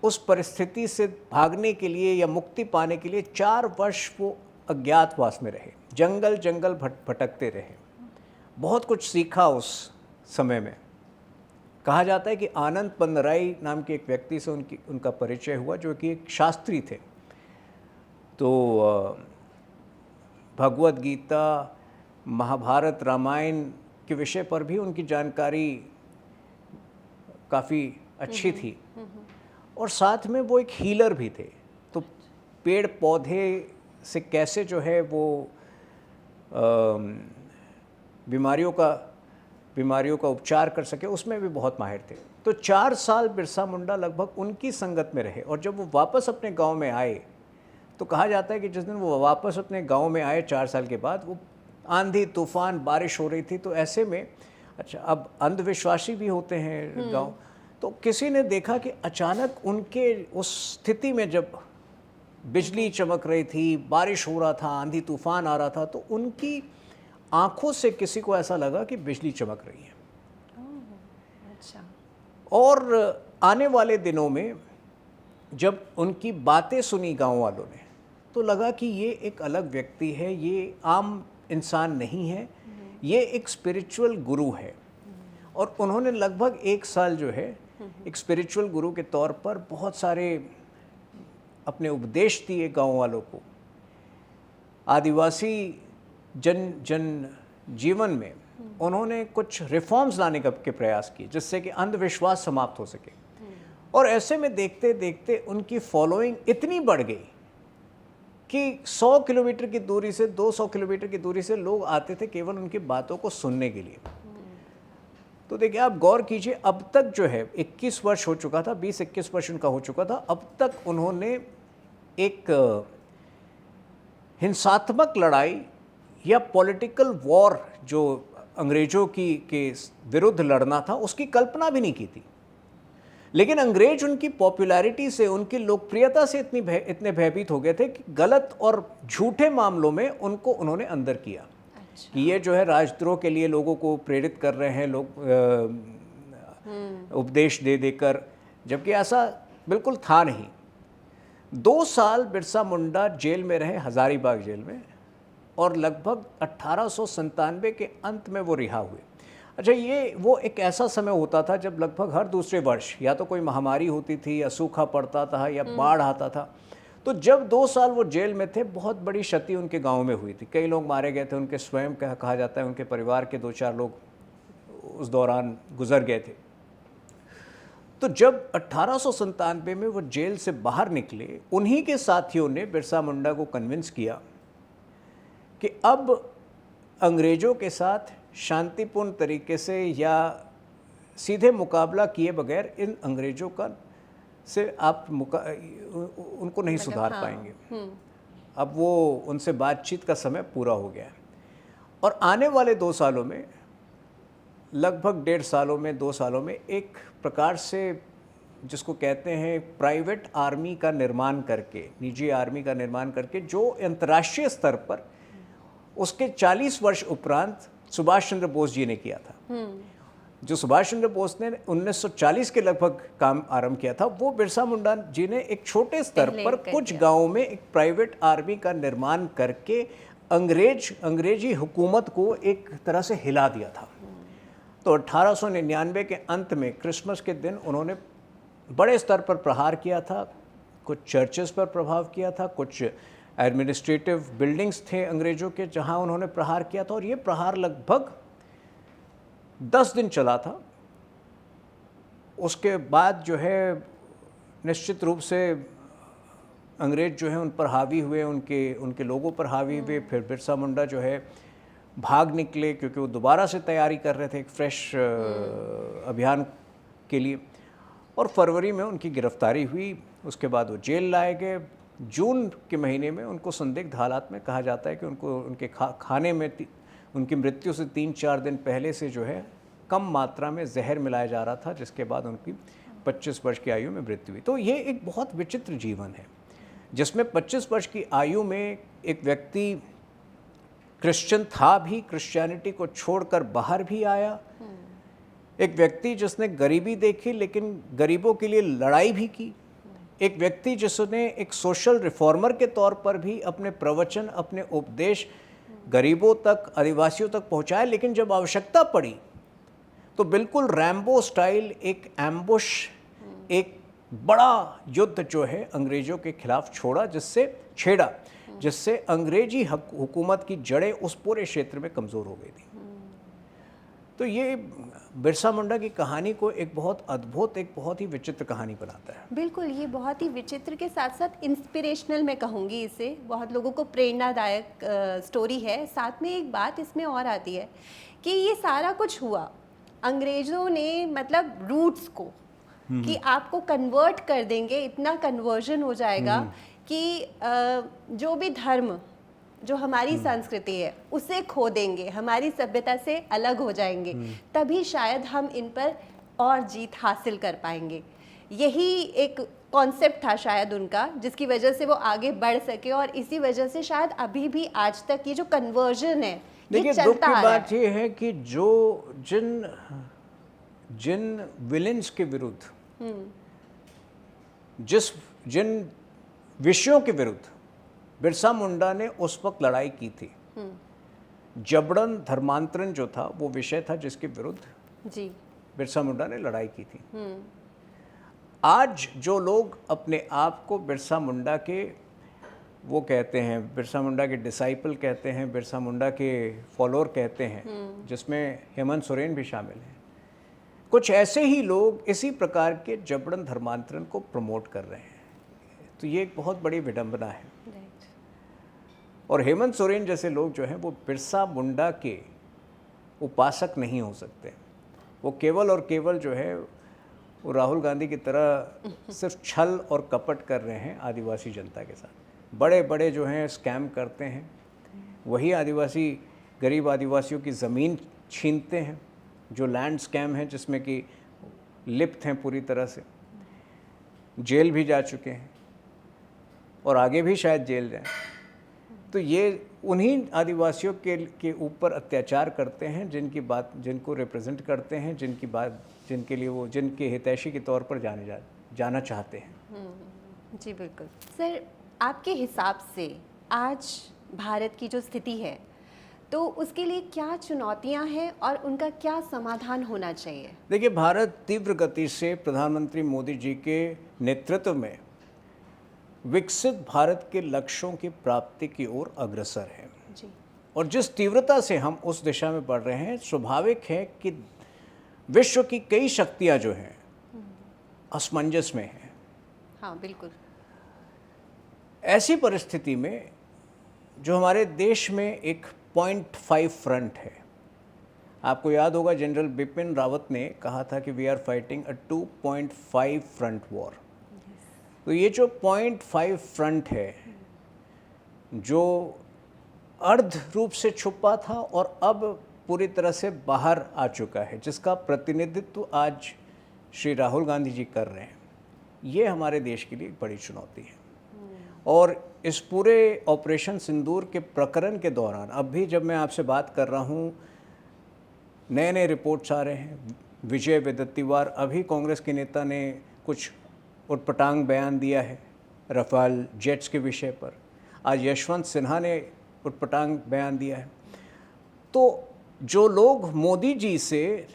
उस परिस्थिति से भागने के लिए या मुक्ति पाने के लिए 4 वर्ष वो अज्ञातवास में रहे, जंगल जंगल भटकते रहे, बहुत कुछ सीखा उस समय में। कहा जाता है कि आनंद पन्नराई नाम के एक व्यक्ति से उनका परिचय हुआ, जो कि एक शास्त्री थे। तो भगवद गीता, महाभारत, रामायण के विषय पर भी उनकी जानकारी काफ़ी अच्छी थी, और साथ में वो एक हीलर भी थे। तो पेड़ पौधे से कैसे जो है वो बीमारियों का बीमारियों का उपचार कर सके, उसमें भी बहुत माहिर थे। तो 4 साल बिरसा मुंडा लगभग उनकी संगत में रहे, और जब वो वापस अपने गांव में आए तो कहा जाता है कि जिस दिन वो वापस अपने गांव में आए 4 साल के बाद, वो आंधी तूफान बारिश हो रही थी। तो ऐसे में अच्छा, अब अंधविश्वासी भी होते हैं गांव, तो किसी ने देखा कि अचानक उनके उस स्थिति में जब बिजली चमक रही थी, बारिश हो रहा था, आंधी तूफान आ रहा था, तो उनकी आंखों से किसी को ऐसा लगा कि बिजली चमक रही है। अच्छा। और आने वाले दिनों में जब उनकी बातें सुनी गांव वालों ने, तो लगा कि ये एक अलग व्यक्ति है, ये आम इंसान नहीं है, ये एक स्पिरिचुअल गुरु है। और उन्होंने लगभग 1 साल जो है एक स्पिरिचुअल गुरु के तौर पर बहुत सारे अपने उपदेश दिए गांव वालों को। आदिवासी जन जीवन में उन्होंने कुछ रिफॉर्म्स लाने के प्रयास किए, जिससे कि अंधविश्वास समाप्त हो सके। और ऐसे में देखते देखते उनकी फॉलोइंग इतनी बढ़ गई कि 100 किलोमीटर की दूरी से, 200 किलोमीटर की दूरी से लोग आते थे केवल उनकी बातों को सुनने के लिए। तो देखिए, आप गौर कीजिए, अब तक जो है 21 वर्ष हो चुका था, 20-21 वर्ष उनका हो चुका था, अब तक उन्होंने एक हिंसात्मक लड़ाई या पॉलिटिकल वॉर जो अंग्रेजों के विरुद्ध लड़ना था, उसकी कल्पना भी नहीं की थी। लेकिन अंग्रेज उनकी पॉपुलैरिटी से, उनकी लोकप्रियता से इतने भयभीत हो गए थे कि गलत और झूठे मामलों में उनको उन्होंने अंदर किया। अच्छा। कि ये जो है राजद्रोह के लिए लोगों को प्रेरित कर रहे हैं, लोग उपदेश दे देकर, जबकि ऐसा बिल्कुल था नहीं। 2 साल बिरसा मुंडा जेल में रहे, हजारीबाग जेल में, और लगभग 1897 के अंत में वो रिहा हुए। अच्छा, ये वो एक ऐसा समय होता था जब लगभग हर दूसरे वर्ष या तो कोई महामारी होती थी, या सूखा पड़ता था, या बाढ़ आता था। तो जब 2 साल वो जेल में थे, बहुत बड़ी क्षति उनके गांव में हुई थी। कई लोग मारे गए थे, उनके स्वयं कहा जाता है उनके परिवार के 2-4 लोग उस दौरान गुजर गए थे। तो जब 1897 में वो जेल से बाहर निकले, उन्हीं के साथियों ने बिरसा मुंडा को कन्विंस किया कि अब अंग्रेज़ों के साथ शांतिपूर्ण तरीके से या सीधे मुकाबला किए बगैर इन अंग्रेज़ों का से आप उनको नहीं सुधार पाएंगे। अब वो उनसे बातचीत का समय पूरा हो गया है। और आने वाले 2 सालों में, लगभग 1.5 सालों में, 2 सालों में, एक प्रकार से जिसको कहते हैं प्राइवेट आर्मी का निर्माण करके, निजी आर्मी का निर्माण करके, जो अंतर्राष्ट्रीय स्तर पर उसके 40 वर्ष उपरांत सुभाष चंद्र बोस जी ने किया था। जो सुभाष चंद्र बोस ने 1940 के लगभग काम आरंभ किया था, वो बिरसा मुंडा जी ने एक छोटे स्तर पर कुछ गांवों में एक प्राइवेट आर्मी का निर्माण करके अंग्रेजी हुकूमत को एक तरह से हिला दिया था। तो 1899 के अंत में क्रिसमस के दिन उन्होंने बड़े स्तर पर प्रहार किया था। कुछ चर्चेस पर प्रभाव किया था, कुछ एडमिनिस्ट्रेटिव बिल्डिंग्स थे अंग्रेज़ों के जहां उन्होंने प्रहार किया था। और ये प्रहार लगभग 10 दिन चला था। उसके बाद जो है निश्चित रूप से अंग्रेज जो है उन पर हावी हुए, उनके लोगों पर हावी हुए। फिर बिरसा मुंडा जो है भाग निकले, क्योंकि वो दोबारा से तैयारी कर रहे थे एक फ्रेश अभियान के लिए। और फरवरी में उनकी गिरफ्तारी हुई। उसके बाद वो जेल लाए गए। जून के महीने में उनको संदिग्ध हालात में, कहा जाता है कि उनको उनके खाने में उनकी मृत्यु से 3-4 दिन पहले से जो है कम मात्रा में जहर मिलाया जा रहा था, जिसके बाद उनकी 25 वर्ष की आयु में मृत्यु हुई। तो ये एक बहुत विचित्र जीवन है, जिसमें 25 वर्ष की आयु में एक व्यक्ति क्रिश्चियन था भी, क्रिश्चियनिटी को छोड़कर बाहर भी आया। एक व्यक्ति जिसने गरीबी देखी लेकिन गरीबों के लिए लड़ाई भी की। एक व्यक्ति जिसने एक सोशल रिफॉर्मर के तौर पर भी अपने प्रवचन, अपने उपदेश गरीबों तक, आदिवासियों तक पहुंचाए। लेकिन जब आवश्यकता पड़ी तो बिल्कुल रैम्बो स्टाइल एक एम्बुश, एक बड़ा युद्ध जो है अंग्रेजों के खिलाफ छेड़ा, जिससे अंग्रेजी हुकूमत की जड़ें उस पूरे क्षेत्र में कमज़ोर हो गई थी। तो ये बिरसा मुंडा की कहानी को एक बहुत अद्भुत, एक बहुत ही विचित्र कहानी बनाता है। बिल्कुल, ये बहुत ही विचित्र के साथ साथ इंस्पिरेशनल मैं कहूँगी इसे, बहुत लोगों को प्रेरणादायक स्टोरी है। साथ में एक बात इसमें और आती है कि ये सारा कुछ हुआ, अंग्रेजों ने मतलब रूट्स को कि आपको कन्वर्ट कर देंगे, इतना कन्वर्जन हो जाएगा कि जो भी धर्म, जो हमारी संस्कृति है उसे खो देंगे, हमारी सभ्यता से अलग हो जाएंगे, तभी शायद हम इन पर और जीत हासिल कर पाएंगे। यही एक कॉन्सेप्ट था शायद उनका, जिसकी वजह से वो आगे बढ़ सके, और इसी वजह से शायद अभी भी आज तक ये जो कन्वर्जन है ये देखिए, दुख चलता की आ रहा बात है। ये है कि जो जिन विलेंस के विरुद्ध, जिन विषयों के विरुद्ध बिरसा मुंडा ने उस वक्त लड़ाई की थी, जबरन धर्मांतरण जो था वो विषय था जिसके विरुद्ध जी बिरसा मुंडा ने लड़ाई की थी। आज जो लोग अपने आप को बिरसा मुंडा के वो कहते हैं, बिरसा मुंडा के डिसाइपल कहते हैं, बिरसा मुंडा के फॉलोअर कहते हैं, जिसमें हेमंत सोरेन भी शामिल हैं, कुछ ऐसे ही लोग इसी प्रकार के जबरन धर्मांतरण को प्रमोट कर रहे हैं। तो ये एक बहुत बड़ी विडंबना है। और हेमंत सोरेन जैसे लोग जो हैं वो बिरसा मुंडा के उपासक नहीं हो सकते। वो केवल और केवल जो है वो राहुल गांधी की तरह सिर्फ छल और कपट कर रहे हैं आदिवासी जनता के साथ। बड़े बड़े जो हैं स्कैम करते हैं, वही आदिवासी गरीब आदिवासियों की ज़मीन छीनते हैं, जो लैंड स्कैम है जिसमें कि लिप्त हैं पूरी तरह से, जेल भी जा चुके हैं और आगे भी शायद जेल जाएं। तो ये उन्हीं आदिवासियों के ऊपर अत्याचार करते हैं जिनकी बात, जिनको रिप्रेजेंट करते हैं, जिनकी बात, जिनके लिए वो, जिनके हितैषी के तौर पर जाना चाहते हैं। जी बिल्कुल। सर, आपके हिसाब से आज भारत की जो स्थिति है तो उसके लिए क्या चुनौतियां हैं और उनका क्या समाधान होना चाहिए? देखिए, भारत तीव्र गति से प्रधानमंत्री मोदी जी के नेतृत्व में विकसित भारत के लक्ष्यों की प्राप्ति की ओर अग्रसर है। जी। और जिस तीव्रता से हम उस दिशा में बढ़ रहे हैं, स्वाभाविक है कि विश्व की कई शक्तियां जो हैं असमंजस में हैं। हाँ बिल्कुल। ऐसी परिस्थिति में जो हमारे देश में एक 0.5 फ्रंट है, आपको याद होगा जनरल बिपिन रावत ने कहा था कि we are fighting a 2.5 front war. तो ये जो 0.5 फ्रंट है, जो अर्ध रूप से छुपा था और अब पूरी तरह से बाहर आ चुका है, जिसका प्रतिनिधित्व आज श्री राहुल गांधी जी कर रहे हैं, ये हमारे देश के लिए एक बड़ी चुनौती है। और इस पूरे ऑपरेशन सिंदूर के प्रकरण के दौरान, अब भी जब मैं आपसे बात कर रहा हूँ, नए नए रिपोर्ट्स आ रहे हैं। विजय वडेट्टीवार, अभी कांग्रेस के नेता ने कुछ उटपटांग बयान दिया है रफाल जेट्स के विषय पर। आज यशवंत सिन्हा ने उटपटांग बयान दिया है। तो जो लोग मोदी जी से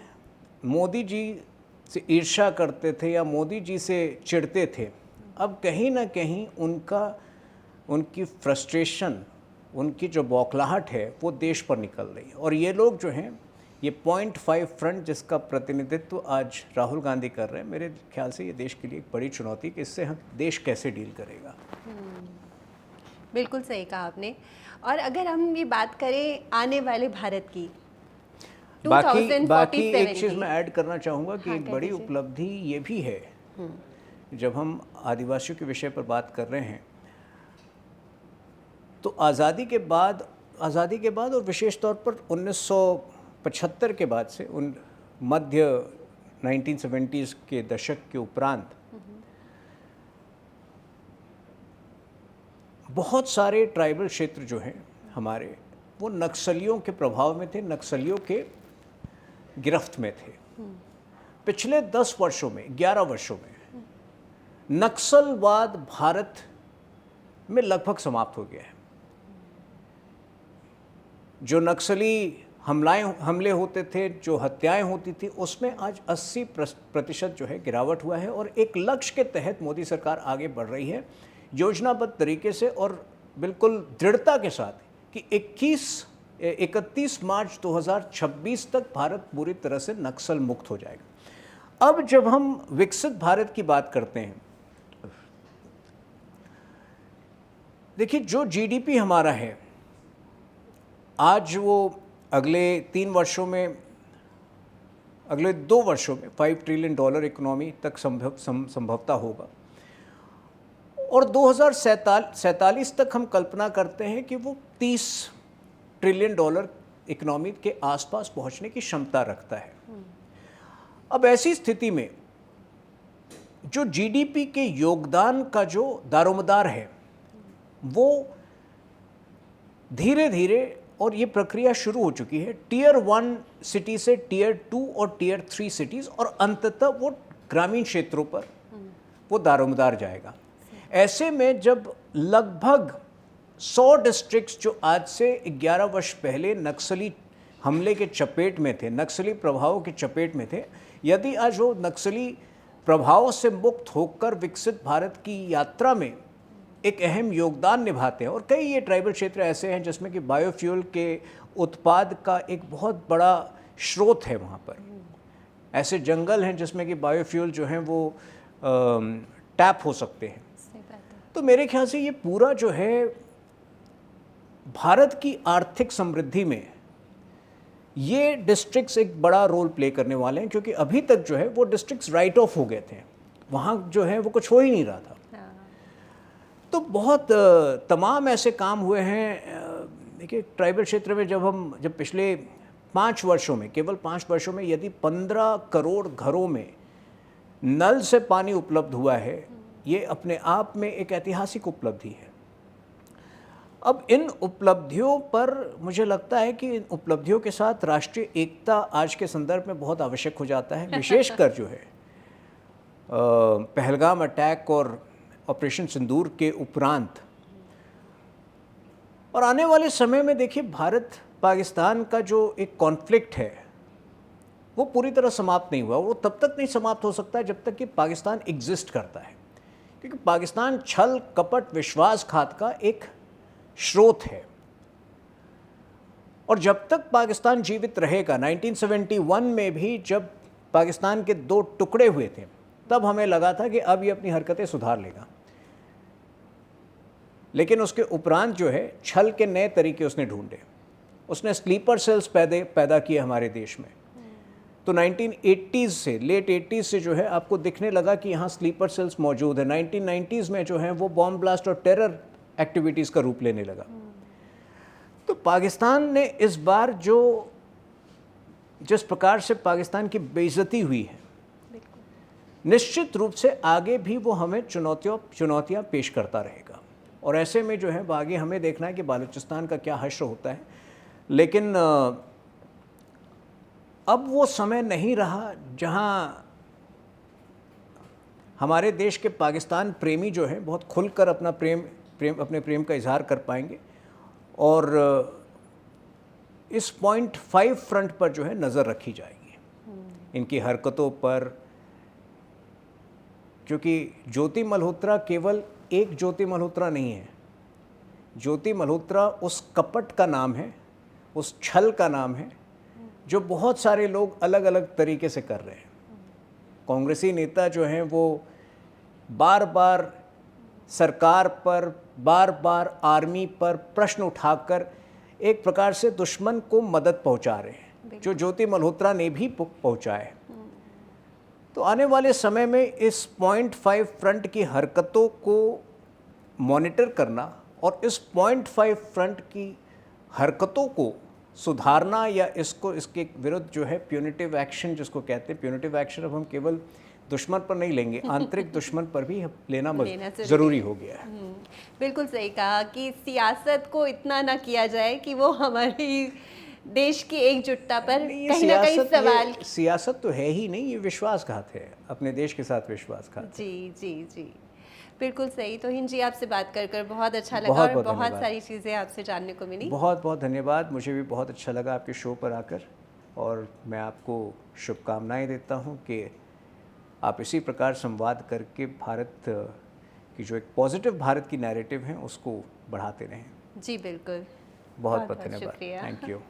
ईर्ष्या करते थे या मोदी जी से चिढ़ते थे, अब कहीं ना कहीं उनकी फ्रस्ट्रेशन, उनकी जो बौखलाहट है वो देश पर निकल रही है। और ये लोग जो हैं, ये 0.5 फ्रंट जिसका प्रतिनिधित्व आज राहुल गांधी कर रहे हैं, मेरे ख्याल से ये देश के लिए एक बड़ी चुनौती कि इससे हम देश कैसे डील करेगा। बिल्कुल सही कहा आपने। और अगर हम ये बात करें आने वाले भारत की, बाकी एक चीज़ मैं ऐड करना चाहूँगा कि एक बड़ी दीजिए। उपलब्धि ये भी है, जब हम आदिवासियों के विषय पर बात कर रहे हैं, तो आज़ादी के बाद और विशेष तौर पर 1975 के बाद से, उन मध्य 1970s के दशक के उपरांत बहुत सारे ट्राइबल क्षेत्र जो हैं हमारे, वो नक्सलियों के प्रभाव में थे, नक्सलियों के गिरफ्त में थे। पिछले 10 वर्षों में, 11 वर्षों में नक्सलवाद भारत में लगभग समाप्त हो गया है। जो नक्सली हमले होते थे, जो हत्याएं होती थी, उसमें आज 80% जो है गिरावट हुआ है। और एक लक्ष्य के तहत मोदी सरकार आगे बढ़ रही है योजनाबद्ध तरीके से और बिल्कुल दृढ़ता के साथ कि 31 मार्च 2026 तक भारत पूरी तरह से नक्सल मुक्त हो जाएगा। अब जब हम विकसित भारत की बात करते हैं, देखिए जो जीडीपी हमारा है आज, वो अगले 3 वर्षों में अगले 2 वर्षों में $5 ट्रिलियन इकोनॉमी तक संभवता होगा। और 2047 तक हम कल्पना करते हैं कि वो $30 ट्रिलियन इकोनॉमी के आसपास पहुंचने की क्षमता रखता है। अब ऐसी स्थिति में जो जीडीपी के योगदान का जो दारोमदार है वो धीरे धीरे, और ये प्रक्रिया शुरू हो चुकी है, टियर 1 सिटी से टियर 2 और टियर 3 सिटीज़, और अंततः वो ग्रामीण क्षेत्रों पर वो दारोमदार जाएगा। ऐसे में जब लगभग 100 डिस्ट्रिक्ट्स जो आज से 11 वर्ष पहले नक्सली हमले के चपेट में थे, नक्सली प्रभावों के चपेट में थे, यदि आज वो नक्सली प्रभावों से मुक्त होकर विकसित भारत की यात्रा में एक अहम योगदान निभाते हैं, और कई ये ट्राइबल क्षेत्र ऐसे हैं जिसमें कि बायोफ्यूल के उत्पाद का एक बहुत बड़ा स्रोत है। वहाँ पर ऐसे जंगल हैं जिसमें कि बायोफ्यूल जो हैं वो टैप हो सकते हैं। तो मेरे ख्याल से ये पूरा जो है भारत की आर्थिक समृद्धि में ये डिस्ट्रिक्ट्स एक बड़ा रोल प्ले करने वाले हैं, क्योंकि अभी तक जो है वो डिस्ट्रिक्ट्स राइट ऑफ हो गए थे, वहाँ जो है वो कुछ हो ही नहीं रहा था। तो बहुत तमाम ऐसे काम हुए हैं। देखिए ट्राइबल क्षेत्र में जब पिछले 5 वर्षों में, केवल 5 वर्षों में यदि 15 करोड़ घरों में नल से पानी उपलब्ध हुआ है, ये अपने आप में एक ऐतिहासिक उपलब्धि है। अब इन उपलब्धियों पर मुझे लगता है कि इन उपलब्धियों के साथ राष्ट्रीय एकता आज के संदर्भ में बहुत आवश्यक हो जाता है, विशेषकर जो है पहलगाम अटैक और ऑपरेशन सिंदूर के उपरांत। और आने वाले समय में देखिए भारत पाकिस्तान का जो एक कॉन्फ्लिक्ट है वो पूरी तरह समाप्त नहीं हुआ। वो तब तक नहीं समाप्त हो सकता जब तक कि पाकिस्तान एग्जिस्ट करता है, क्योंकि पाकिस्तान छल कपट विश्वासघात का एक स्रोत है। और जब तक पाकिस्तान जीवित रहेगा, 1971 में भी जब पाकिस्तान के 2 टुकड़े हुए थे तब हमें लगा था कि अब ये अपनी हरकतें सुधार लेगा, लेकिन उसके उपरांत जो है छल के नए तरीके उसने ढूंढे। उसने स्लीपर सेल्स पैदा किए हमारे देश में। तो 1980s से, लेट 80s से जो है आपको दिखने लगा कि यहाँ स्लीपर सेल्स मौजूद है। 1990s में जो है वो बॉम्ब ब्लास्ट और टेरर एक्टिविटीज़ का रूप लेने लगा। तो पाकिस्तान ने इस बार जिस प्रकार से पाकिस्तान की बेइज्जती हुई है, निश्चित रूप से आगे भी वो हमें चुनौतियाँ पेश करता रहेगा। और ऐसे में जो है आगे हमें देखना है कि बालूचिस्तान का क्या हश्र होता है। लेकिन अब वो समय नहीं रहा जहाँ हमारे देश के पाकिस्तान प्रेमी जो है बहुत खुलकर अपने प्रेम का इजहार कर पाएंगे, और इस पॉइंट 5 फ्रंट पर जो है नज़र रखी जाएगी इनकी हरकतों पर। क्योंकि ज्योति मल्होत्रा केवल एक ज्योति मल्होत्रा नहीं है। ज्योति मल्होत्रा उस कपट का नाम है, उस छल का नाम है जो बहुत सारे लोग अलग अलग तरीके से कर रहे हैं। कांग्रेसी नेता जो हैं वो बार बार सरकार पर, बार बार आर्मी पर प्रश्न उठाकर एक प्रकार से दुश्मन को मदद पहुंचा रहे हैं, जो ज्योति मल्होत्रा ने भी पहुंचाए। तो आने वाले समय में इस पॉइंट 5 फ्रंट की हरकतों को मॉनिटर करना और इस पॉइंट 5 फ्रंट की हरकतों को सुधारना, या इसके विरुद्ध जो है प्यूनिटिव एक्शन जिसको कहते हैं, प्यूनिटिव एक्शन अब हम केवल दुश्मन पर नहीं लेंगे, आंतरिक दुश्मन पर भी लेना ज़रूरी हो गया है। बिल्कुल सही कहा कि सियासत को इतना ना किया जाए कि वो हमारी देश की एकजुटता पर कहीं ना कहीं सवाल। सियासत तो है ही नहीं, ये विश्वासघात है, अपने देश के साथ विश्वासघात। जी जी जी, बिल्कुल सही। तो हिंद जी, आपसे बात कर बहुत अच्छा लगा और बहुत सारी चीज़ें आपसे जानने को मिली। बहुत बहुत धन्यवाद, मुझे भी बहुत अच्छा लगा आपके शो पर आकर, और मैं आपको शुभकामनाएं देता हूं कि आप इसी प्रकार संवाद करके भारत की जो एक पॉजिटिव भारत की नैरेटिव है उसको बढ़ाते रहें। जी बिल्कुल, बहुत बहुत धन्यवाद, शुक्रिया। Thank you.